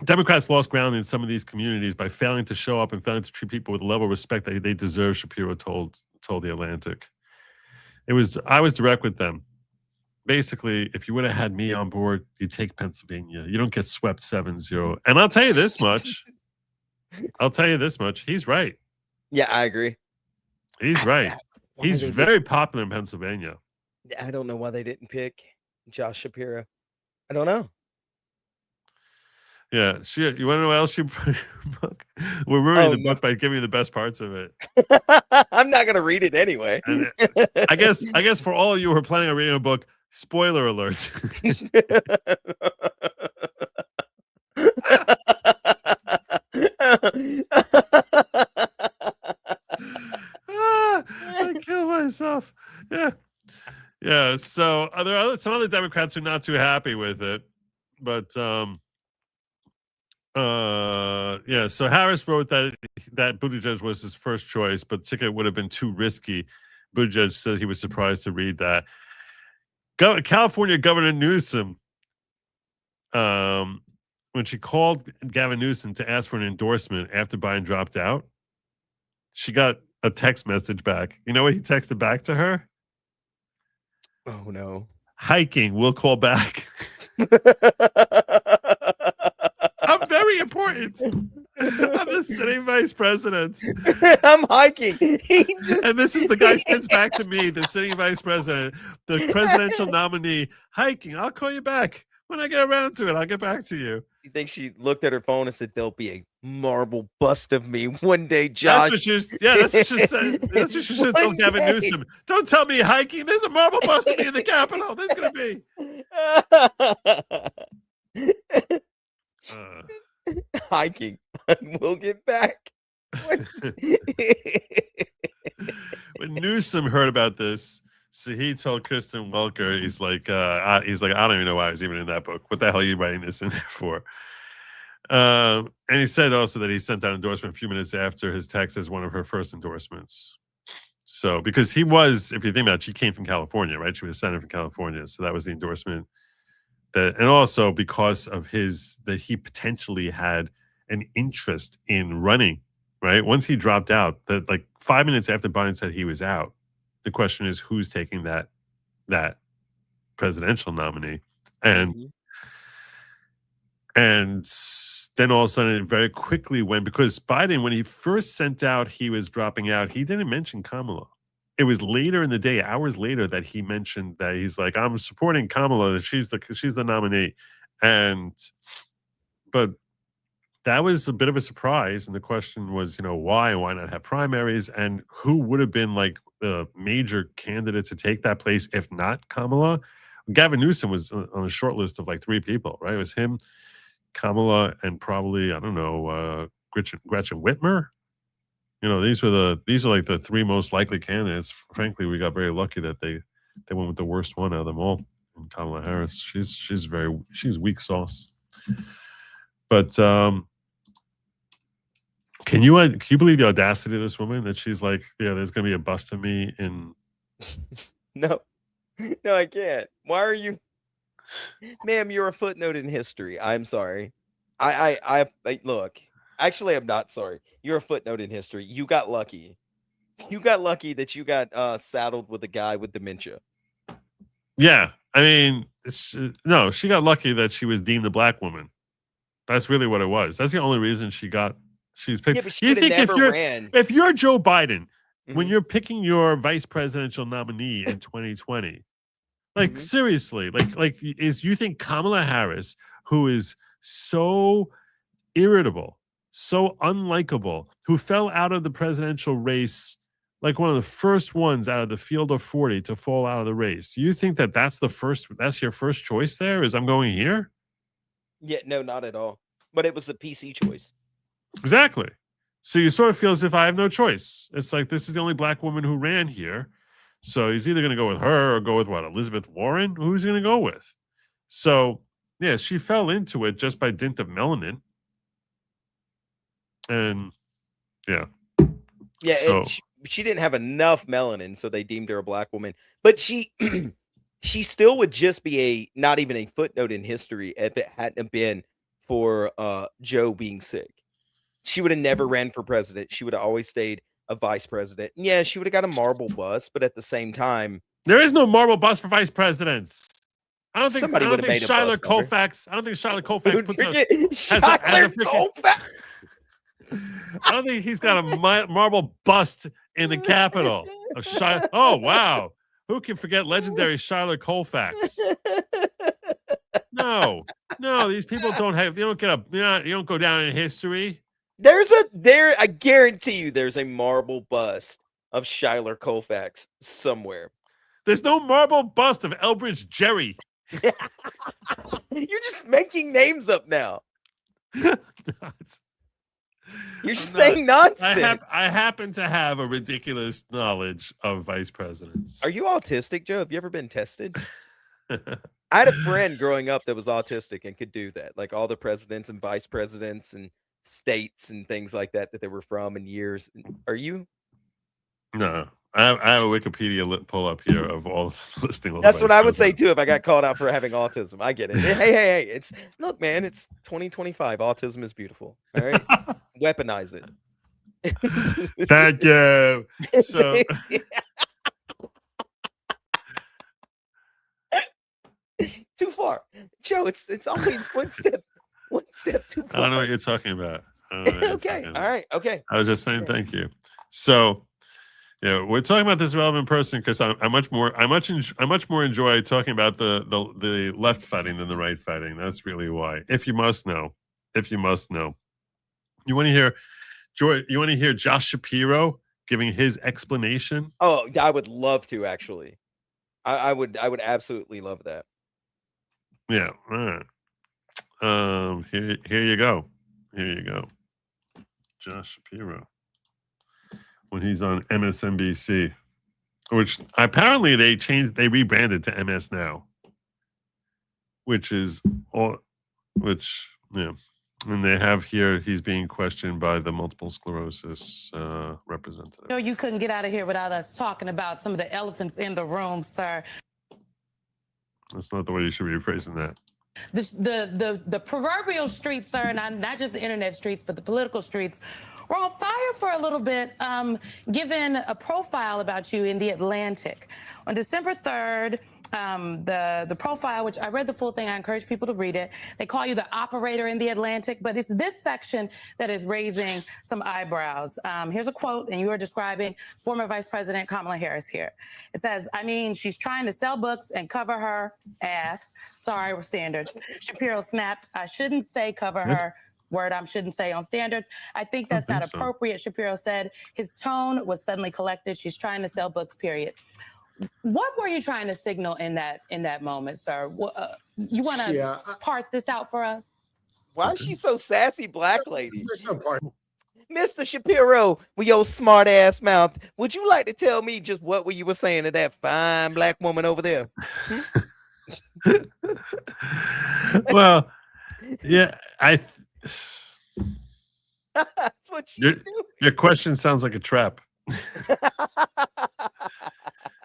Democrats lost ground in some of these communities by failing to show up and failing to treat people with the level of respect that they deserve, Shapiro told The Atlantic. I was direct with them. Basically, if you would have had me on board, you'd take Pennsylvania. You don't get swept 7-0. And I'll tell you this much. He's right. Yeah, I agree. He's right. He's very popular in Pennsylvania. I don't know why they didn't pick Josh Shapiro. I don't know. Yeah, you want to know what else she put in her book? We're ruining the book by giving you the best parts of it. I'm not going to read it anyway. And I guess for all of you who are planning on reading a book, spoiler alert. I killed myself. Yeah. So there are some other Democrats who are not too happy with it, but so Harris wrote that Buttigieg was his first choice, but the ticket would have been too risky. Buttigieg said he was surprised to read that. California Governor Newsom when she called Gavin Newsom to ask for an endorsement after Biden dropped out, she got a text message back. You know what he texted back to her? Oh no. Hiking, we'll call back. I'm very important. I'm the sitting vice president. I'm hiking. And this is the guy sends back to me, the sitting vice president, the presidential nominee, hiking. I'll call you back. When I get around to it, I'll get back to you. You think she looked at her phone and said, "There'll be a marble bust of me one day, Josh." That's what she said. That's what she should have told Gavin Newsom. Don't tell me hiking. There's a marble bust of me in the Capitol. There's going to be. Hiking. We'll get back. When Newsom heard about this, so he told Kristen Welker, he's like, I don't even know why I was even in that book. What the hell are you writing this in there for? And he said also that he sent that endorsement a few minutes after his text as one of her first endorsements. So, because he was, if you think about it, she came from California, right? She was a senator from California. So that was the endorsement. And also because of that he potentially had an interest in running, right? Once he dropped out, that like 5 minutes after Biden said he was out, the question is who's taking that presidential nominee, and then all of a sudden it very quickly went, because Biden, when he first sent out he was dropping out, he didn't mention Kamala. It was later in the day, hours later, that he mentioned that he's like, I'm supporting Kamala, that she's the nominee, but that was a bit of a surprise. And the question was, why not have primaries, and who would have been like the major candidate to take that place if not Kamala? Gavin Newsom was on a short list of like 3 people, right? It was him, Kamala, and probably, I don't know, Gretchen Whitmer. These are like the 3 most likely candidates. Frankly, we got very lucky that they went with the worst one out of them all, and Kamala Harris. She's weak sauce. But can you believe the audacity of this woman, that she's like, yeah, there's gonna be a bust of me in? No, I can't. Why are you, ma'am? You're a footnote in history. I'm sorry. I look. Actually, I'm not sorry. You're a footnote in history. You got lucky. You got lucky that you got saddled with a guy with dementia. Yeah, I mean, no, she got lucky that she was deemed a black woman. That's really what it was. That's the only reason she's picked. Yeah, but she ran. If you're Joe Biden, when you're picking your vice presidential nominee in 2020, like seriously, you think Kamala Harris, who is so irritable, so unlikable, who fell out of the presidential race, like one of the first ones out of the field of 40 to fall out of the race, you think that's your first choice there, is I'm going here? Yeah, no, not at all. But it was the PC choice. Exactly. So you sort of feel as if I have no choice. It's like, this is the only black woman who ran here. So he's either going to go with her or go with Elizabeth Warren? Who's he going to go with? So, yeah, she fell into it just by dint of melanin. And, yeah. Yeah, so, she didn't have enough melanin, so they deemed her a black woman. But she she still would just be not even a footnote in history if it hadn't been for Joe being sick. She would have never ran for president. She would have always stayed a vice president. And yeah, she would have got a marble bust, but at the same time, there is no marble bust for vice presidents. I don't think Schuyler Colfax. I don't think Schuyler Colfax puts Schuyler Colfax. I don't think he's got a marble bust in the Capitol. Oh wow, who can forget legendary Schuyler Colfax? No, these people don't have. They don't get you don't go down in history. I guarantee you, there's a marble bust of Schuyler Colfax somewhere. There's no marble bust of Elbridge Gerry. You're just making names up now. You're saying nonsense. I happen to have a ridiculous knowledge of vice presidents. Are you autistic, Joe? Have you ever been tested? I had a friend growing up that was autistic and could do that. Like all the presidents and vice presidents and states and things like that they were from and years. Are you? No, I have a Wikipedia pull up here of all listing. All That's what I would say too if I got called out for having autism. I get it. Hey, it's look, man, it's 2025. Autism is beautiful. All right, weaponize it. Thank you. So too far, Joe. It's always one step too far. I don't know what you're talking about. Okay, all right, okay. I was just saying thank you. So, yeah, we're talking about this relevant person because I much more enjoy talking about the left fighting than the right fighting. That's really why. If you must know, you want to hear You want to hear Josh Shapiro giving his explanation? Oh, I would love to actually. I would absolutely love that. Yeah. All right. Here you go. Josh Shapiro when he's on MSNBC, which apparently they rebranded to MS Now, and they have here he's being questioned by the multiple sclerosis representative. No, you couldn't get out of here without us talking about some of the elephants in the room, sir. That's not the way you should be rephrasing that. The proverbial streets, sir, and not just the internet streets, but the political streets, were on fire for a little bit, given a profile about you in The Atlantic. On December 3rd, the profile, which I read the full thing, I encourage people to read it. They call you the operator in The Atlantic, but it's this section that is raising some eyebrows. Here's a quote, and you are describing former Vice President Kamala Harris here. It says, I mean, she's trying to sell books and cover her ass. Sorry, we're standards. Shapiro snapped, I shouldn't say cover her. Word I shouldn't say on standards. I think that's not appropriate, Shapiro said. His tone was suddenly collected. She's trying to sell books, period. What were you trying to signal in that moment, sir? You want to parse this out for us? Why is she so sassy, black lady? Mr. Shapiro, with your smart ass mouth, would you like to tell me just what you were saying to that fine black woman over there? Well, yeah, that's what you do. Your question sounds like a trap.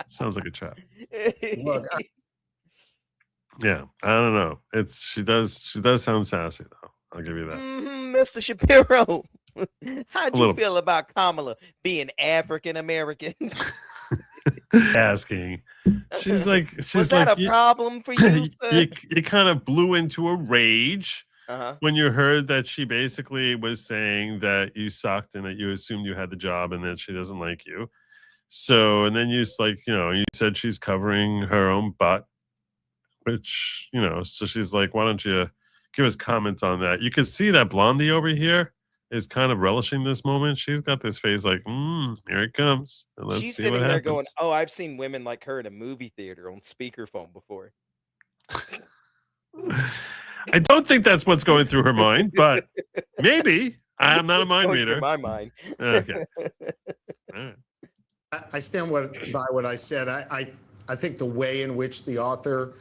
Sounds like a trap. Look, yeah, I don't know. She does sound sassy though. I'll give you that. Mr. Shapiro, how'd you feel about Kamala being African American? Asking. She's was that a problem for you? You kind of blew into a rage when you heard that she basically was saying that you sucked and that you assumed you had the job and that she doesn't like you. So, and then you said she's covering her own butt, which, so she's like, why don't you give us comment on that? You can see that Blondie over here is kind of relishing this moment. She's got this face like, here it comes. And let's She's see sitting what there happens. going, oh, I've seen women like her in a movie theater on speakerphone before. I don't think that's what's going through her mind, but maybe. I'm not a mind reader. My mind. Okay. All right. I stand by what I said. I think the way in which the author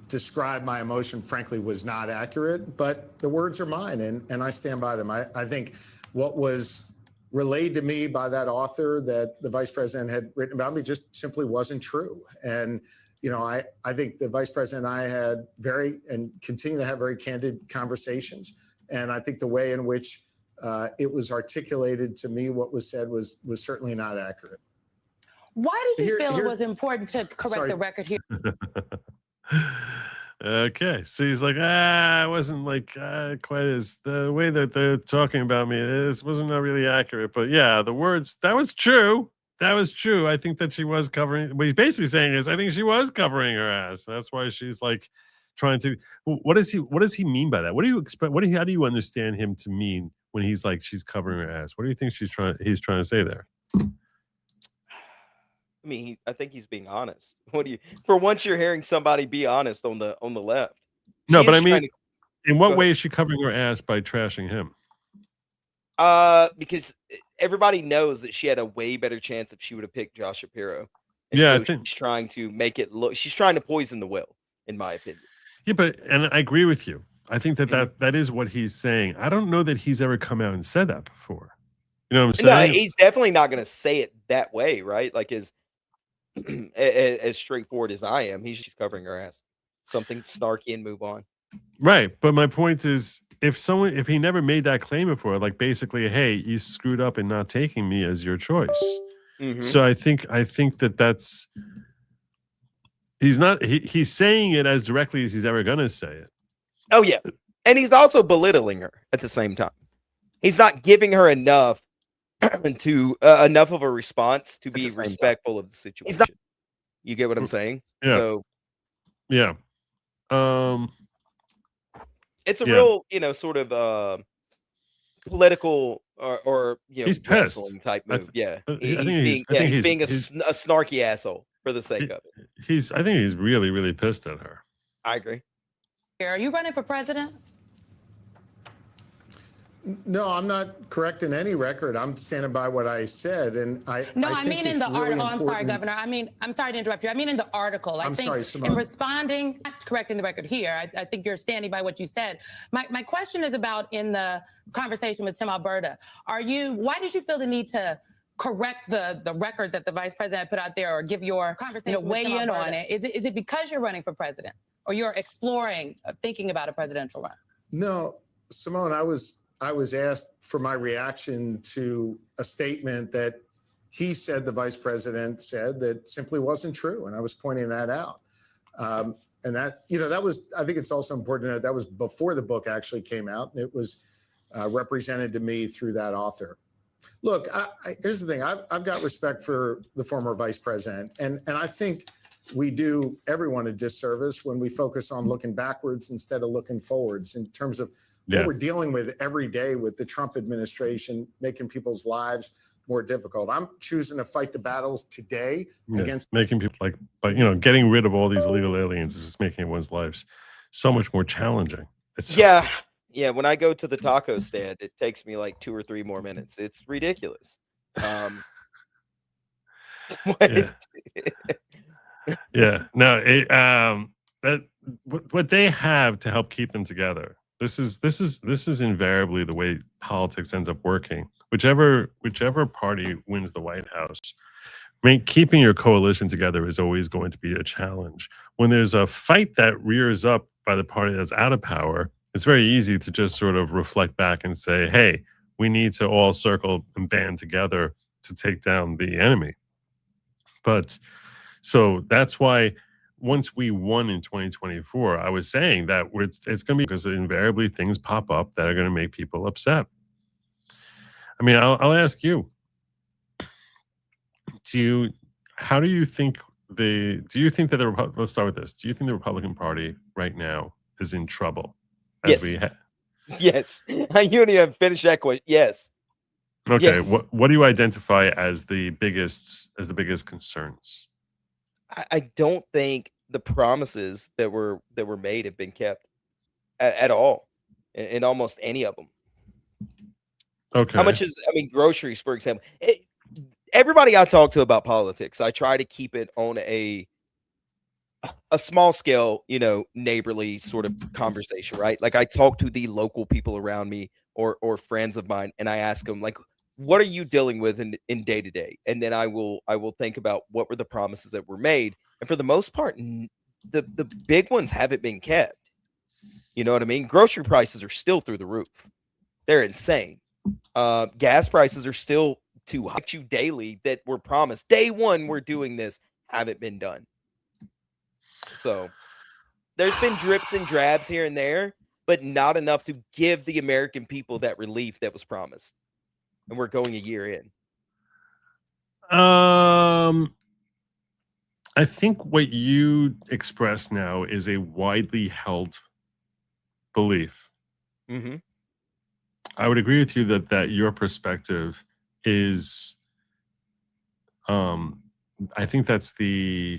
described my emotion, frankly, was not accurate, but the words are mine and I stand by them. I think what was relayed to me by that author that the vice president had written about me just simply wasn't true. And, I think the vice president and I had and continue to have very candid conversations. And I think the way in which it was articulated to me, what was said was certainly not accurate. Why did you feel it was important to correct the record here? Okay, so he's like, I wasn't like quite as the way that they're talking about me. This wasn't really accurate, but yeah, the words that was true. That was true. I think that she was covering. What he's basically saying is, I think she was covering her ass. That's why she's like trying to. What does he mean by that? What do you expect? How do you understand him to mean when he's like she's covering her ass? What do you think he's trying to say there? I mean, I think he's being honest. For once you're hearing somebody be honest on the left. No, but I mean, in what way is she covering her ass by trashing him? Because everybody knows that she had a way better chance if she would have picked Josh Shapiro. And yeah, so I think she's trying to make it look. She's trying to poison the well, in my opinion. Yeah, and I agree with you. I think that is what he's saying. I don't know that he's ever come out and said that before. You know what I'm saying? No, he's definitely not going to say it that way, right? Like, as not going to say it that way, right? Like, as straightforward as I am, he's just covering her ass. Something snarky and move on. Right. But my point is, if he never made that claim before, like basically, hey, you screwed up in not taking me as your choice. So I think that's he's saying it as directly as he's ever gonna say it. Oh yeah, and he's also belittling her at the same time. He's not giving her enough to enough of a response to be respectful of the situation. You get what I'm saying? Yeah. So yeah, it's a real, sort of political or he's pissed type move. I He's being a snarky asshole for the sake of it. I think he's really, really pissed at her. I agree. Are you running for president? No, I'm not correcting any record. I'm standing by what I said, and I mean in the article. I'm sorry, Governor. I'm sorry to interrupt you. I mean in the article. I think sorry, Simone. In responding, not correcting the record here. I think you're standing by what you said. My question is about in the conversation with Tim Alberta. Why did you feel the need to correct the record that the vice president put out there, or give your conversation weigh in on it? Is it because you're running for president, or you're exploring, thinking about a presidential run? No, Simone, I was asked for my reaction to a statement that he said the vice president said that simply wasn't true, and I was pointing that out. And that was, I think it's also important to note that was before the book actually came out, and it was represented to me through that author. Look, here's the thing. I've got respect for the former vice president, and I think we do everyone a disservice when we focus on looking backwards instead of looking forwards in terms of what we're dealing with every day with the Trump administration, making people's lives more difficult. I'm choosing to fight the battles today against making people getting rid of all these illegal aliens is just making everyone's lives so much more challenging. Yeah. When I go to the taco stand, it takes me like 2 or 3 more minutes. It's ridiculous. What they have to help keep them together. This is invariably the way politics ends up working. Whichever party wins the White House, keeping your coalition together is always going to be a challenge. When there's a fight that rears up by the party that's out of power, it's very easy to just sort of reflect back and say, hey, we need to all circle and band together to take down the enemy. But so that's why once we won in 2024, I was saying that it's going to be because invariably things pop up that are going to make people upset. I mean, I'll ask you, how do you think let's start with this. Do you think the Republican Party right now is in trouble? Yes. Yes. You don't even finish that question. Yes. Okay. Yes. What do you identify as the biggest concerns? I don't think the promises that were made have been kept at all in almost any of them. Okay. How much groceries, for example. Everybody I talk to about politics, I try to keep it on a small scale, neighborly sort of conversation, right? Like I talk to the local people around me or friends of mine, and I ask them, like, what are you dealing with in day to day? And then I will think about what were the promises that were made. And for the most part, the big ones haven't been kept. You know what I mean? Grocery prices are still through the roof. They're insane. Gas prices are still too high. Daily that were promised. Day one, we're doing this, haven't been done. So there's been drips and drabs here and there, but not enough to give the American people that relief that was promised. And we're going a year in. I think what you express now is a widely held belief. Mm-hmm. I would agree with you that your perspective is, I think that's the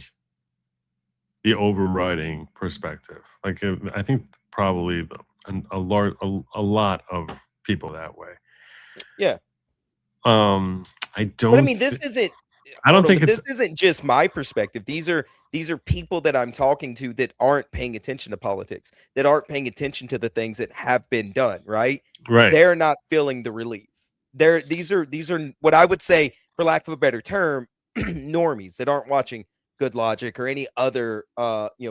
overriding perspective. Like I think probably a lot of people that way. Yeah. I don't. But I mean, this isn't. I don't think this isn't just my perspective. These are people that I'm talking to that aren't paying attention to politics, that aren't paying attention to the things that have been done. Right. Right. They're not feeling the relief. these are what I would say, for lack of a better term, normies that aren't watching Good Logic or any other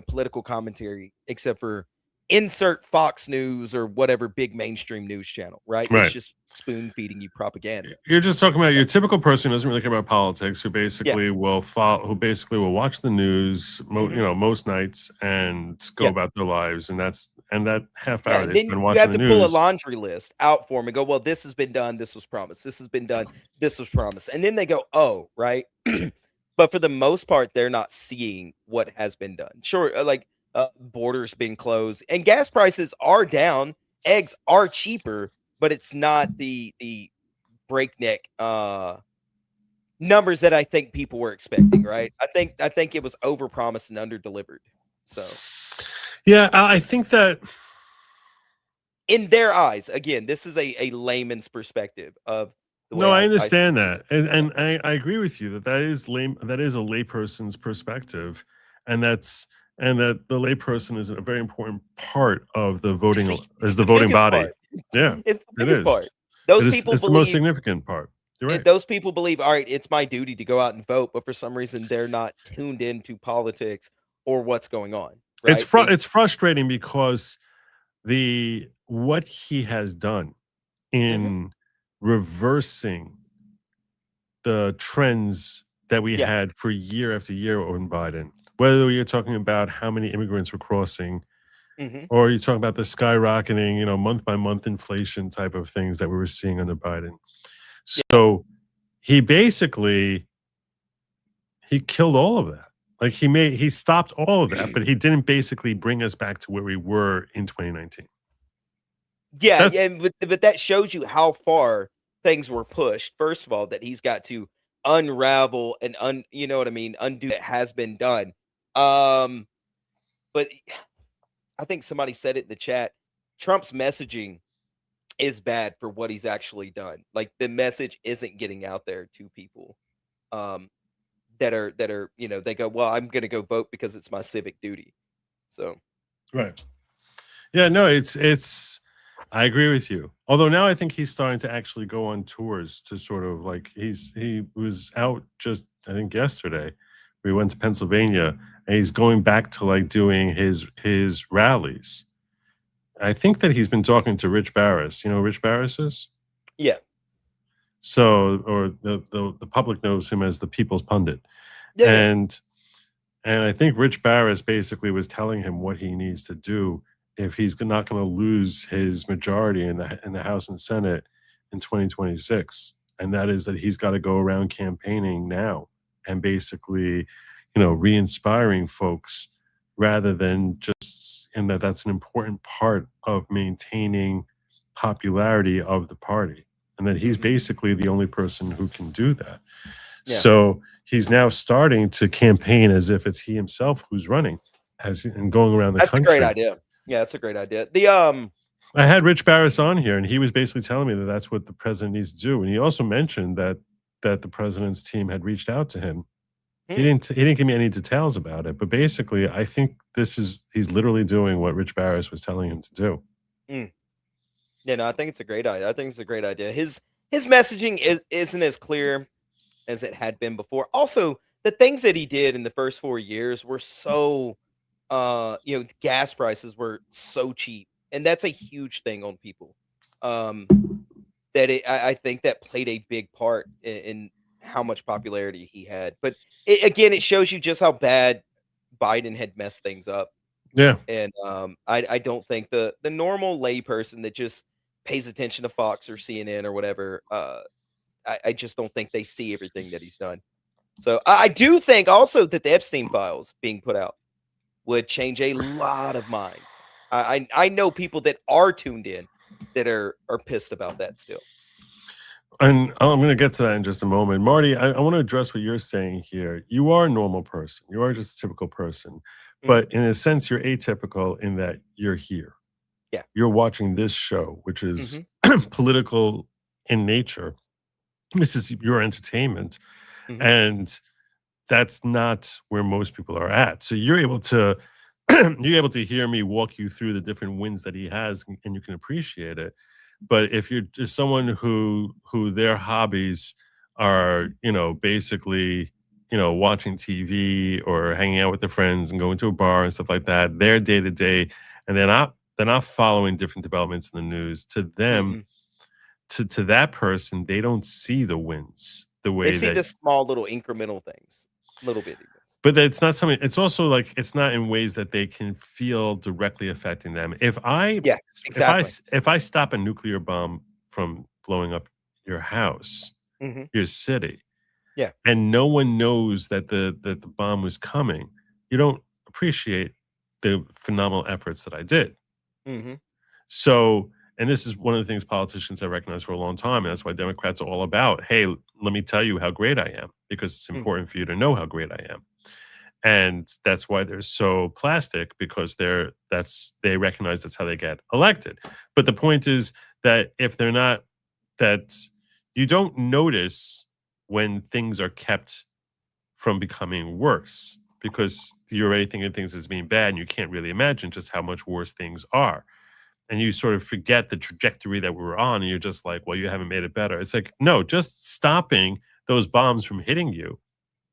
political commentary except for insert Fox News or whatever big mainstream news channel, right? Right. It's just spoon feeding you propaganda. You're just talking about your typical person who doesn't really care about politics, who basically will follow, who basically will watch the news, most nights and go about their lives, and that half hour they spend watching the news. You have to pull a laundry list out for them and go, well, this has been done, this was promised, this has been done, this was promised, and then they go, oh, right. But for the most part, they're not seeing what has been done. Sure, borders being closed and gas prices are down, eggs are cheaper, but it's not the breakneck numbers that I think people were expecting, right? I think it was overpromised and underdelivered. So yeah, I think that in their eyes, again, this is a layman's perspective of the way I understand that. And I agree with you that is lame, that is a layperson's perspective, and that the layperson is a very important part of the voting, is the voting body. Part. Yeah, it's the biggest part. Those people it's believe, the most significant part. You're right. Those people believe, all right, it's my duty to go out and vote, but for some reason they're not tuned into politics or what's going on. Right? It's frustrating because what he has done in reversing the trends that we had for year after year on Biden, whether you're talking about how many immigrants were crossing, or you're talking about the skyrocketing, month by month inflation type of things that we were seeing under Biden. So he basically, he killed all of that. Like he stopped all of that, but he didn't basically bring us back to where we were in 2019. Yeah, but that shows you how far things were pushed. First of all, that he's got to unravel and undo that has been done. But I think somebody said it in the chat. Trump's messaging is bad for what he's actually done. Like the message isn't getting out there to people that are they go, well, I'm going to go vote because it's my civic duty. So right. Yeah, no, it's I agree with you. Although now I think he's starting to actually go on tours to sort of like he was out just I think yesterday. We went to Pennsylvania and he's going back to like doing his rallies. I think that he's been talking to Rich Barris. You know who Rich Barris is? Yeah. So, or the public knows him as the People's Pundit. Yeah. And I think Rich Barris basically was telling him what he needs to do if he's not going to lose his majority in the House and Senate in 2026. And that is that he's got to go around campaigning now and basically, re-inspiring folks rather than just, and that's an important part of maintaining popularity of the party. And that he's basically the only person who can do that. Yeah. So he's now starting to campaign as if it's he himself who's running and going around the country. That's a great idea. Yeah, that's a great idea. I had Rich Barris on here, and he was basically telling me that that's what the president needs to do. And he also mentioned that the president's team had reached out to him. He didn't give me any details about it, but basically, I think he's literally doing what Rich Barris was telling him to do. Yeah, no, I think it's a great idea. His messaging isn't as clear as it had been before. Also, the things that he did in the first 4 years were so, gas prices were so cheap, and that's a huge thing on people. I think that played a big part in how much popularity he had. But it shows you just how bad Biden had messed things up. Yeah. And I don't think the normal layperson that just pays attention to Fox or CNN or whatever, I just don't think they see everything that he's done. So I do think also that the Epstein files being put out would change a lot of minds. I know people that are tuned in that are pissed about that still. And I'm going to get to that in just a moment. Marty, I want to address what you're saying here. You are a normal person. You are just a typical person. But in a sense, you're atypical in that you're here. Yeah. You're watching this show, which is political in nature. This is your entertainment. And that's not where most people are at. So you're able to hear me walk you through the different wins that he has, and you can appreciate it. But if you're just someone who their hobbies are, basically, watching TV or hanging out with their friends and going to a bar and stuff like that, their day to day, and they're not following different developments in the news. To them, to that person, they don't see the wins the way They see the small little incremental things, little bitty ones. But it's not something. It's also like it's not in ways that they can feel directly affecting them. If I stop a nuclear bomb from blowing up your house, your city, and no one knows that the bomb was coming, you don't appreciate the phenomenal efforts that I did. So, and this is one of the things politicians have recognized for a long time, and that's why Democrats are all about, hey, let me tell you how great I am, because it's important for you to know how great I am. And that's why they're so plastic, because they recognize that's how they get elected. But the point is that if they're not, that you don't notice when things are kept from becoming worse, because you're already thinking of things as being bad, and you can't really imagine just how much worse things are. And you sort of forget the trajectory that we were on, and you're just like, well, you haven't made it better. It's like, no, just stopping those bombs from hitting you,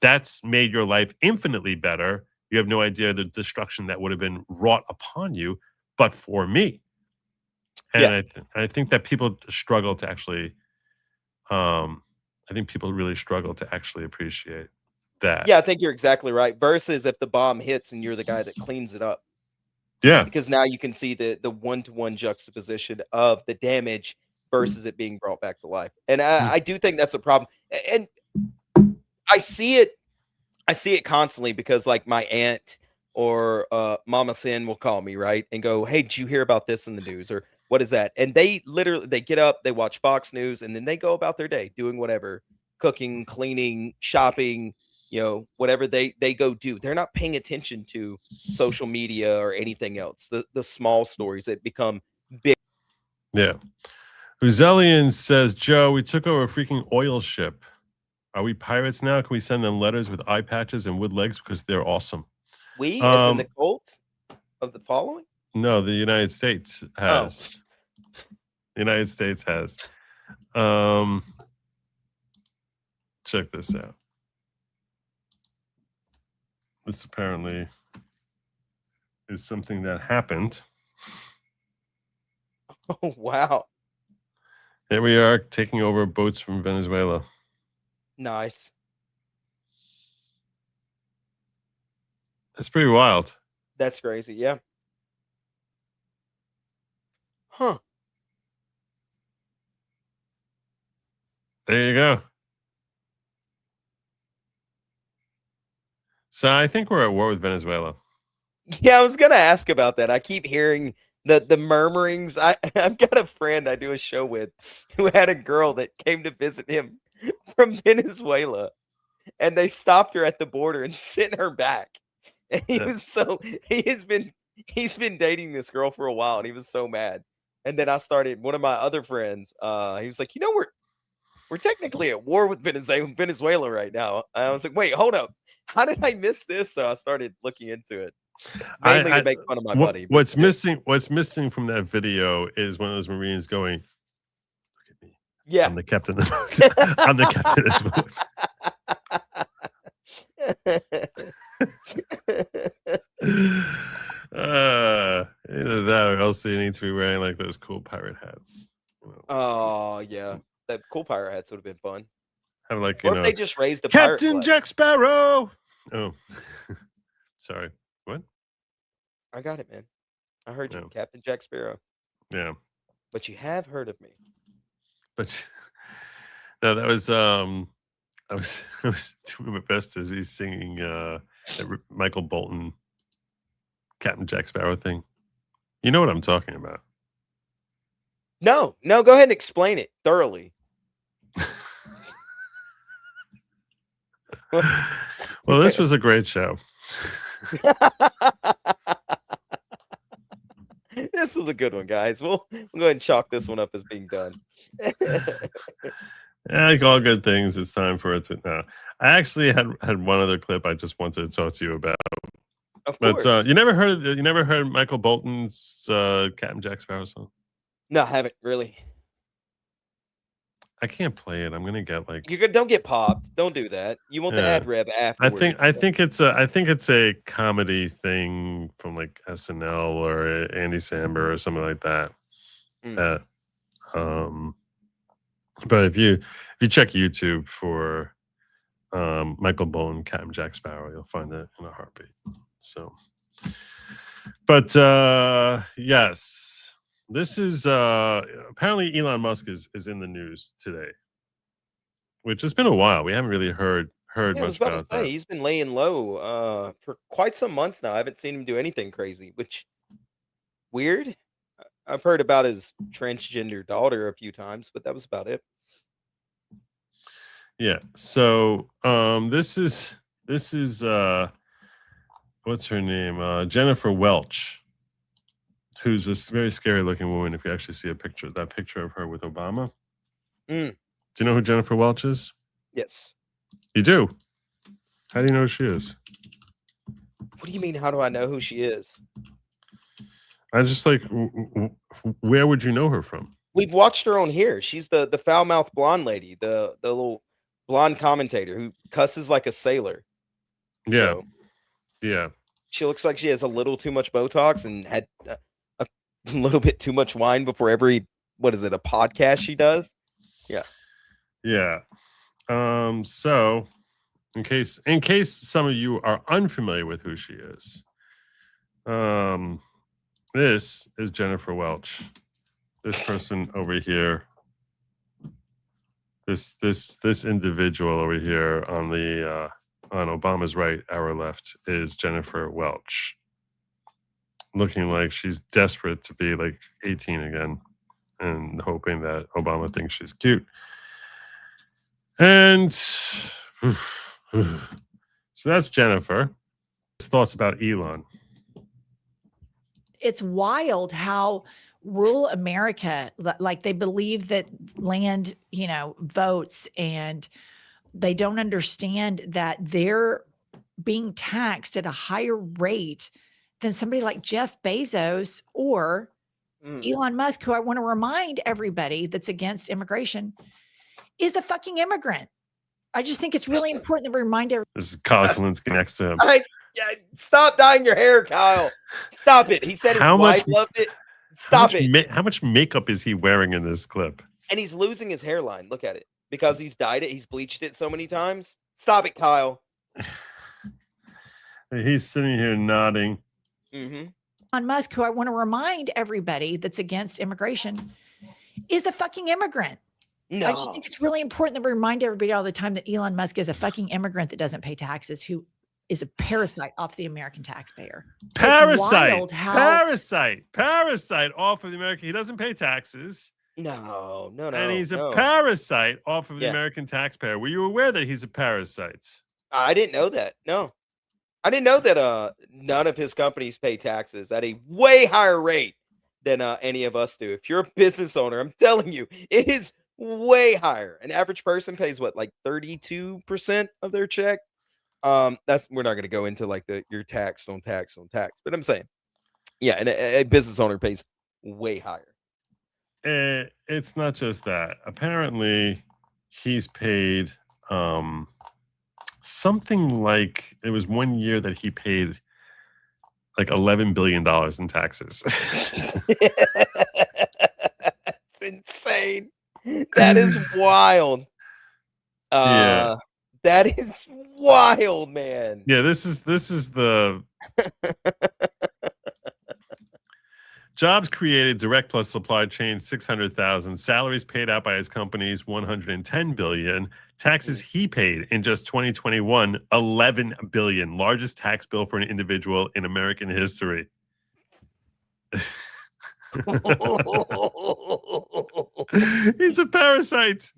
that's made your life infinitely better. You have no idea the destruction that would have been wrought upon you, but for me. And I think that people struggle to actually, I think people really struggle to actually appreciate that. Yeah, I think you're exactly right. Versus if the bomb hits and you're the guy that cleans it up. Yeah. Because now you can see the one-to-one juxtaposition of the damage versus it being brought back to life. And I do think that's a problem. And I see it constantly, because like my aunt or Mama Sin will call me, right, and go, hey, did you hear about this in the news, or what is that? And they get up, they watch Fox News, and then they go about their day doing whatever, cooking, cleaning, shopping, whatever they go do. They're not paying attention to social media or anything else, the small stories that become big. Yeah. Uzelian says, Joe, we took over a freaking oil ship. Are we pirates now? Can we send them letters with eye patches and wood legs because they're awesome? We, as in the cult of the following? No, the United States has. The United States has. Check this out. This apparently is something that happened. Oh, wow. Here we are taking over boats from Venezuela. Nice. That's pretty wild. That's crazy. Yeah. Huh. There you go. So I think we're at war with Venezuela. Yeah, I was gonna ask about that. I keep hearing the murmurings. I've got a friend I do a show with who had a girl that came to visit him from Venezuela, and they stopped her at the border and sent her back. And he's been dating this girl for a while, and he was so mad. And then I started, one of my other friends, he was like, we're technically at war with Venezuela right now. I was like, wait, hold up. How did I miss this? So I started looking into it. Mainly to make fun of my buddy. What's missing from that video is one of those Marines going, look at me. Yeah. I'm the captain of the boat. I'm the captain of this boat. Either that or else they need to be wearing like those cool pirate hats. Oh, yeah. That cool pirate hats would have been fun. Have like, or if they just raised the Captain Jack Sparrow. Oh, sorry. What? I got it, man. I heard you, Captain Jack Sparrow. Yeah. But you have heard of me. But no, that was I was doing my best to be singing that Michael Bolton Captain Jack Sparrow thing. You know what I'm talking about? No, go ahead and explain it thoroughly. Well, this was a great show. This was a good one, guys. We'll go ahead and chalk this one up as being done. Like all good things, it's time for it to. No, I actually had one other clip I just wanted to talk to you about. Of course. But you never heard Michael Bolton's Captain Jack Sparrow song? No, I haven't really. I can't play it. I'm gonna get like Don't get popped. Don't do that. You want the ad rev afterwards. I think it's a comedy thing from like SNL or Andy Samberg or something like that. But if you check YouTube for Michael Bone, Captain Jack Sparrow, you'll find it in a heartbeat. So, but yes, this is apparently Elon Musk is in the news today, which has been a while. We haven't really heard much about that. He's been laying low for quite some months now. I haven't seen him do anything crazy, which weird. I've heard about his transgender daughter a few times, but that was about it. Yeah. So this is what's her name? Jennifer Welch, who's this very scary looking woman. If you actually see that picture of her with Obama. Do you know who Jennifer Welch is? Yes. You do? How do you know who she is? What do you mean? How do I know who she is? I just like, where would you know her from? We've watched her on here. She's the foul-mouthed blonde lady, the little blonde commentator who cusses like a sailor. Yeah. So, yeah. She looks like she has a little too much Botox and had a little bit too much wine before every, a podcast she does? Yeah. Yeah. So in case some of you are unfamiliar with who she is, this is Jennifer Welch. This person over here, this individual over here on the on Obama's right, our left, is Jennifer Welch, looking like she's desperate to be like 18 again and hoping that Obama thinks she's cute. And so that's Jennifer. His thoughts about Elon. It's wild how rural America, like they believe that land, votes, and they don't understand that they're being taxed at a higher rate than somebody like Jeff Bezos or Elon Musk, who I want to remind everybody that's against immigration is a fucking immigrant. I just think it's really important that we remind everybody. This is Kyle Kalinske next to him. Stop dyeing your hair, Kyle. Stop it. He said his wife loved it. Stop it. How much makeup is he wearing in this clip? And he's losing his hairline. Look at it. Because he's dyed it. He's bleached it so many times. Stop it, Kyle. He's sitting here nodding. Elon Musk, who I want to remind everybody that's against immigration, is a fucking immigrant. No. I just think it's really important that we remind everybody all the time that Elon Musk is a fucking immigrant that doesn't pay taxes, who is a parasite off the American taxpayer. Parasite off of the American. He doesn't pay taxes. No. And he's a parasite off of the American taxpayer. Were you aware that he's a parasite? I didn't know that. No. I didn't know that none of his companies pay taxes at a way higher rate than any of us do. If you're a business owner, I'm telling you, it is way higher. An average person pays what, like 32% of their check? We're not going to go into like your tax on tax, but I'm saying, yeah, and a business owner pays way higher. It's not just that. Apparently, he's paid something like, it was 1 year that he paid like $11 billion in taxes. It's insane. That is wild. Yeah. That is wild, man. Yeah, this is the jobs created, direct plus supply chain 600,000, salaries paid out by his companies 110 billion, taxes he paid in just 2021 11 billion, largest tax bill for an individual in American history. He's a parasite.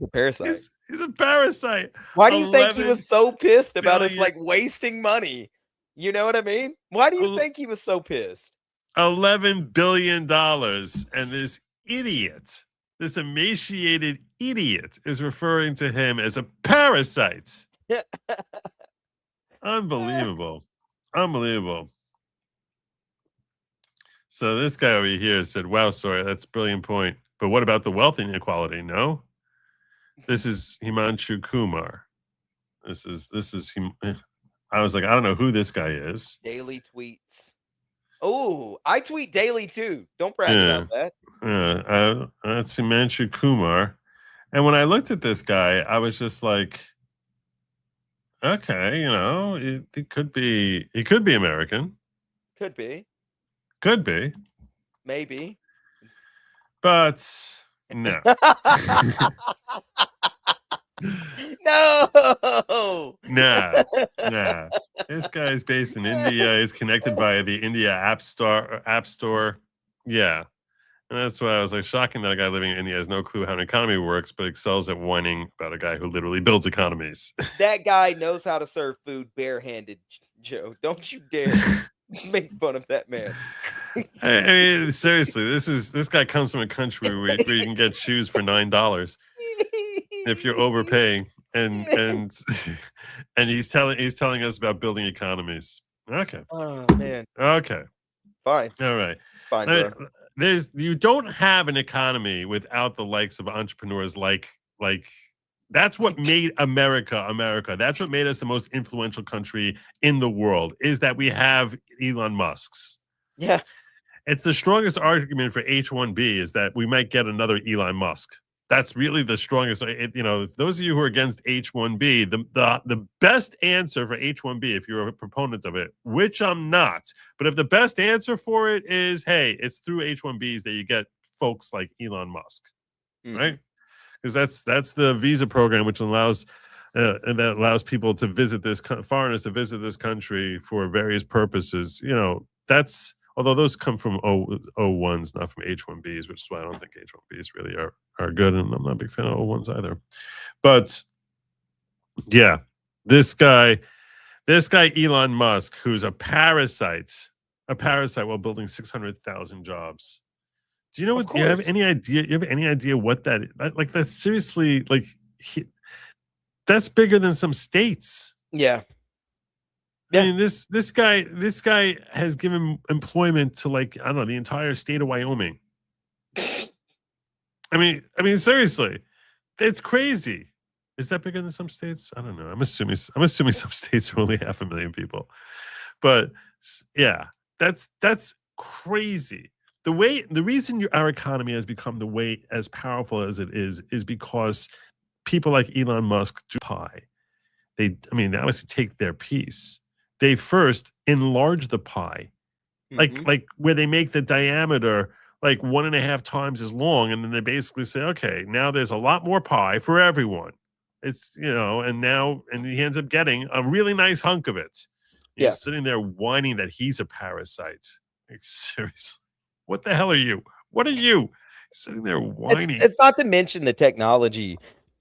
He's a parasite. Why do you think he was so pissed about us like wasting money? You know what I mean? Why do you think he was so pissed? $11 billion. And this idiot, this emaciated idiot, is referring to him as a parasite. Unbelievable. So this guy over here said, wow, sorry, that's a brilliant point. But what about the wealth inequality? No? This is Himanshu Kumar. This is I was like, I don't know who this guy is. Daily tweets. Oh, I tweet daily too. Don't brag about that. That's Himanshu Kumar. And when I looked at this guy, I was just like, okay, you know, it could be American. Could be. Could be. Maybe. But no. No. Nah. This guy is based in India. He's connected by the India App Store. Yeah. And that's why I was like, shocking that a guy living in India has no clue how an economy works, but excels at whining about a guy who literally builds economies. That guy knows how to serve food barehanded, Joe. Don't you dare make fun of that man. I mean, seriously, this guy comes from a country where you can get shoes for $9 if you're overpaying, and he's telling us about building economies. Okay. Oh man. Okay. Fine. All right. Fine, bro. You don't have an economy without the likes of entrepreneurs like that's what made America America. That's what made us the most influential country in the world, is that we have Elon Musk's. Yeah. It's the strongest argument for H-1B is that we might get another Elon Musk. That's really the strongest. Those of you who are against H-1B, the best answer for H-1B, if you're a proponent of it, which I'm not, but if the best answer for it is, hey, it's through H-1Bs that you get folks like Elon Musk, right? Because that's the visa program, which allows people to visit foreigners to visit this country for various purposes. You know, although those come from O1s, not from H-1Bs, which is why I don't think H-1Bs really are good, and I'm not a big fan of O1s either. But yeah, this guy Elon Musk, who's a parasite while building 600,000 jobs. Do you know what? Do you have any idea? You have any idea what that is? Like? That's seriously like that's bigger than some states. Yeah. I mean, this guy has given employment to, like, I don't know, the entire state of Wyoming. I mean, seriously, it's crazy. Is that bigger than some states? I don't know. I'm assuming some states are only 500,000 people, but yeah, that's crazy. The reason our economy has become the way as powerful as it is because people like Elon Musk do pie. They obviously take their piece. They first enlarge the pie, like where they make the diameter like 1.5 times as long, and then they basically say, okay, now there's a lot more pie for everyone. It's, and he ends up getting a really nice hunk of it. He's sitting there whining that he's a parasite. Like, seriously, what the hell are you? What are you? Sitting there whining. It's not to mention the technology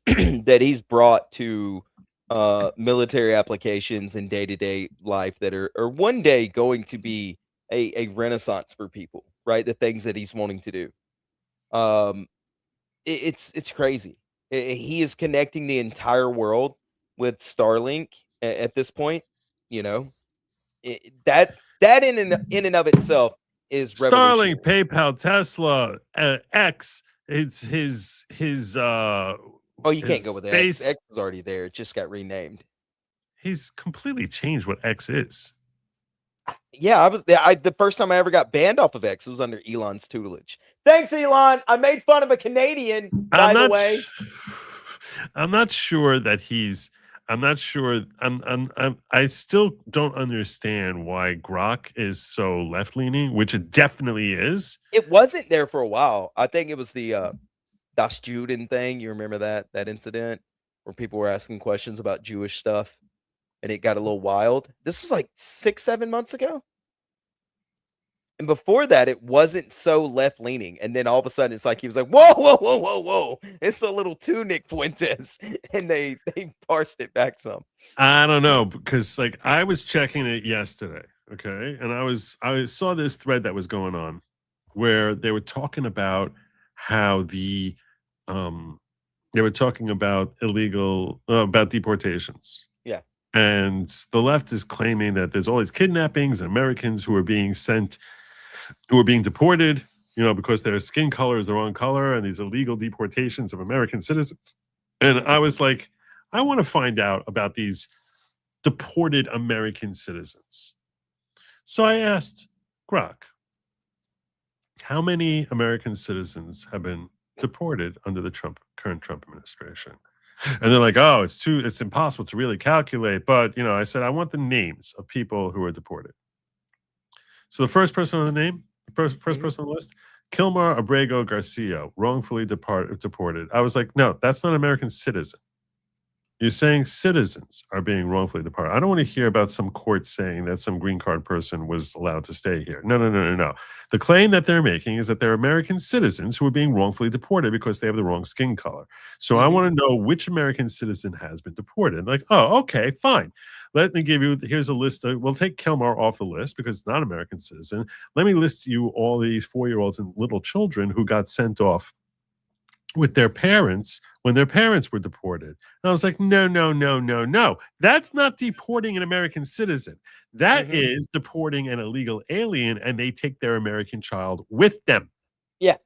that he's brought to military applications and day-to-day life that are one day going to be a renaissance for people, right? The things that he's wanting to do. It's crazy. He is connecting the entire world with Starlink at this point. You know, that in and of itself is Starlink, PayPal, Tesla, X. It's his Oh, you can't go with space. X. X was already there. It just got renamed. He's completely changed what X is. Yeah, the first time I ever got banned off of X was under Elon's tutelage. Thanks, Elon. I made fun of a Canadian, by the way. I'm not sure that he's. I'm not sure. I still don't understand why Grok is so left-leaning, which it definitely is. It wasn't there for a while. I think it was the Das Juden thing. You remember that incident where people were asking questions about Jewish stuff and it got a little wild? This was like 6-7 months ago. And before that, it wasn't so left-leaning. And then all of a sudden, it's like he was like, whoa. It's a little too Nick Fuentes. And they parsed it back some. I don't know, because like I was checking it yesterday, okay? And I saw this thread that was going on where they were talking about how they were talking about about deportations. Yeah. And the left is claiming that there's all these kidnappings and Americans who are being deported, because their skin color is the wrong color, and these illegal deportations of American citizens. And I was like, I want to find out about these deported American citizens. So I asked Grok, how many American citizens have been deported under the current Trump administration? And they're like, oh, it's impossible to really calculate. But, I said, I want the names of people who are deported. So the first person on the name, first person on the list, Kilmar Abrego Garcia, wrongfully deported. I was like, no, that's not an American citizen. You're saying citizens are being wrongfully deported. I don't want to hear about some court saying that some green card person was allowed to stay here. No. The claim that they're making is that they're American citizens who are being wrongfully deported because they have the wrong skin color. So I want to know which American citizen has been deported. Like, oh, okay, fine. Let me give you, here's a list. We'll take Kilmar off the list because it's not an American citizen. Let me list you all these 4-year-olds and little children who got sent off with their parents when their parents were deported. And I was like, no. That's not deporting an American citizen. That is deporting an illegal alien, and they take their American child with them. Yeah.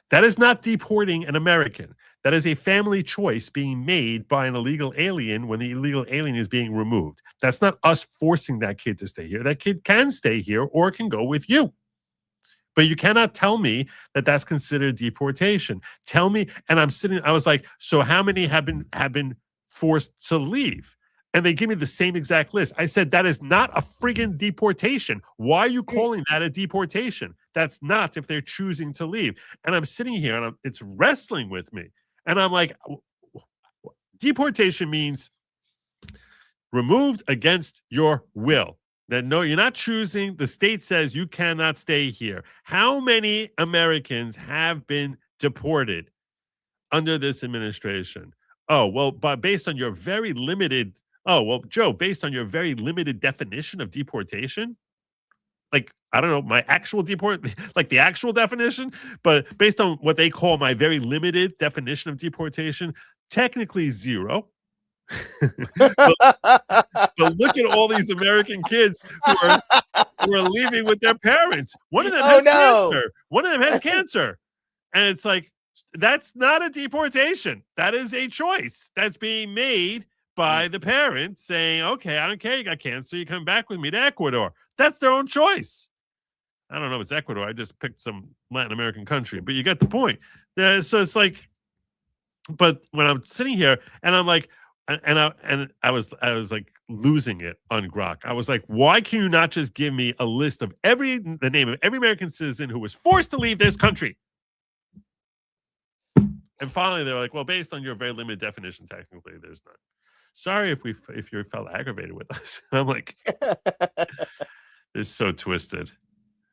That is not deporting an American. That is a family choice being made by an illegal alien when the illegal alien is being removed. That's not us forcing that kid to stay here. That kid can stay here or can go with you. But you cannot tell me that that's considered deportation. Tell me, and I was like, so how many have been forced to leave? And they give me the same exact list. I said, that is not a friggin' deportation. Why are you calling that a deportation? That's not if they're choosing to leave. And I'm sitting here and it's wrestling with me. And I'm like, deportation means removed against your will. That no, you're not choosing. The state says you cannot stay here. How many Americans have been deported under this administration? Oh, well, but based on your very limited, Joe, based on your very limited definition of deportation, like, I don't know, my actual like the actual definition, but based on what they call my very limited definition of deportation, technically 0. but look at all these American kids who are leaving with their parents. One of them has cancer. One of them has cancer. And it's like, that's not a deportation. That is a choice that's being made by the parent saying, okay, I don't care, you got cancer, you come back with me to Ecuador. That's their own choice. I don't know if it's Ecuador. I just picked some Latin American country, but you get the point. So it's like, but when I'm sitting here and I'm like, and I was like losing it on Grok. I was like, why can you not just give me a list of the name of every American citizen who was forced to leave this country? And finally, they were like, well, based on your very limited definition, technically, there's none. Sorry if you felt aggravated with us. And I'm like, this is so twisted.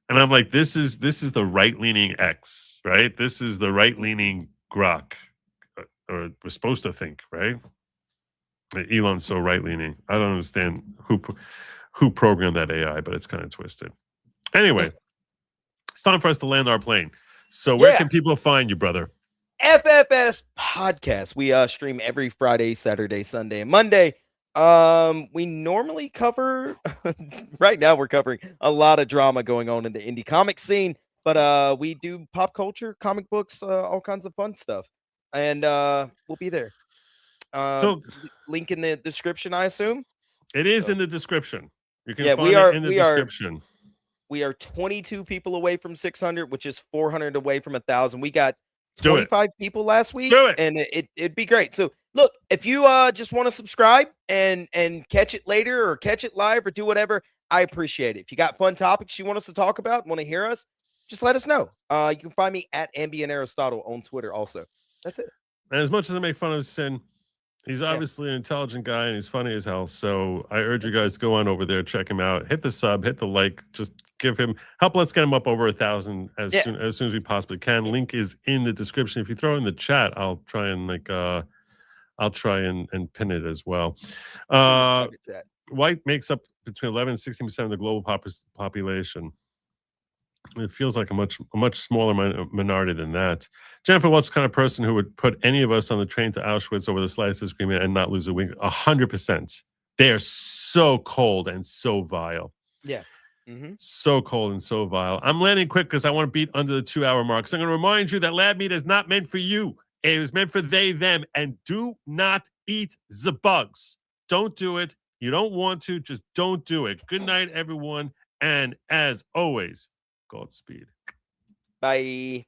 And I'm like, this is the right-leaning X, right? This is the right-leaning Grok, or we're supposed to think, right? Elon's so right-leaning. I don't understand who programmed that AI, but it's kind of twisted. Anyway, it's time for us to land our plane. So where can people find you, brother? FFS Podcast. We stream every Friday, Saturday, Sunday, and Monday. We normally cover right now we're covering a lot of drama going on in the indie comic scene, but we do pop culture, comic books, all kinds of fun stuff. And we'll be there. Link in the description, I assume. It is in the description. You can find it in the description. We are 22 people away from 600, which is 400 away from 1,000. We got 25 people last week, and it'd be great. So look, if you just want to subscribe and catch it later or catch it live or do whatever, I appreciate it. If you got fun topics you want us to talk about, want to hear us, just let us know. You can find me at Ambient Aristotle on Twitter also. That's it. And as much as I make fun of Sin, he's obviously an intelligent guy and he's funny as hell. So I urge you guys, go on over there, check him out, hit the sub, hit the like, just give him help. Let's get him up over 1,000 as soon as we possibly can. Link is in the description. If you throw it in the chat, I'll try and and pin it as well. White makes up between 11 and 16% of the global population. It feels like a much smaller minority than that. Jennifer Welch is the kind of person who would put any of us on the train to Auschwitz over the slightest disagreement and not lose a wink. 100%. They are so cold and so vile. Yeah. So cold and so vile. I'm landing quick because I want to beat under the 2-hour mark. So I'm going to remind you that Lab Meat is not meant for you. It was meant for they, them, and do not eat the bugs. Don't do it. You don't want to, just don't do it. Good night, everyone. And as always, Godspeed. Bye.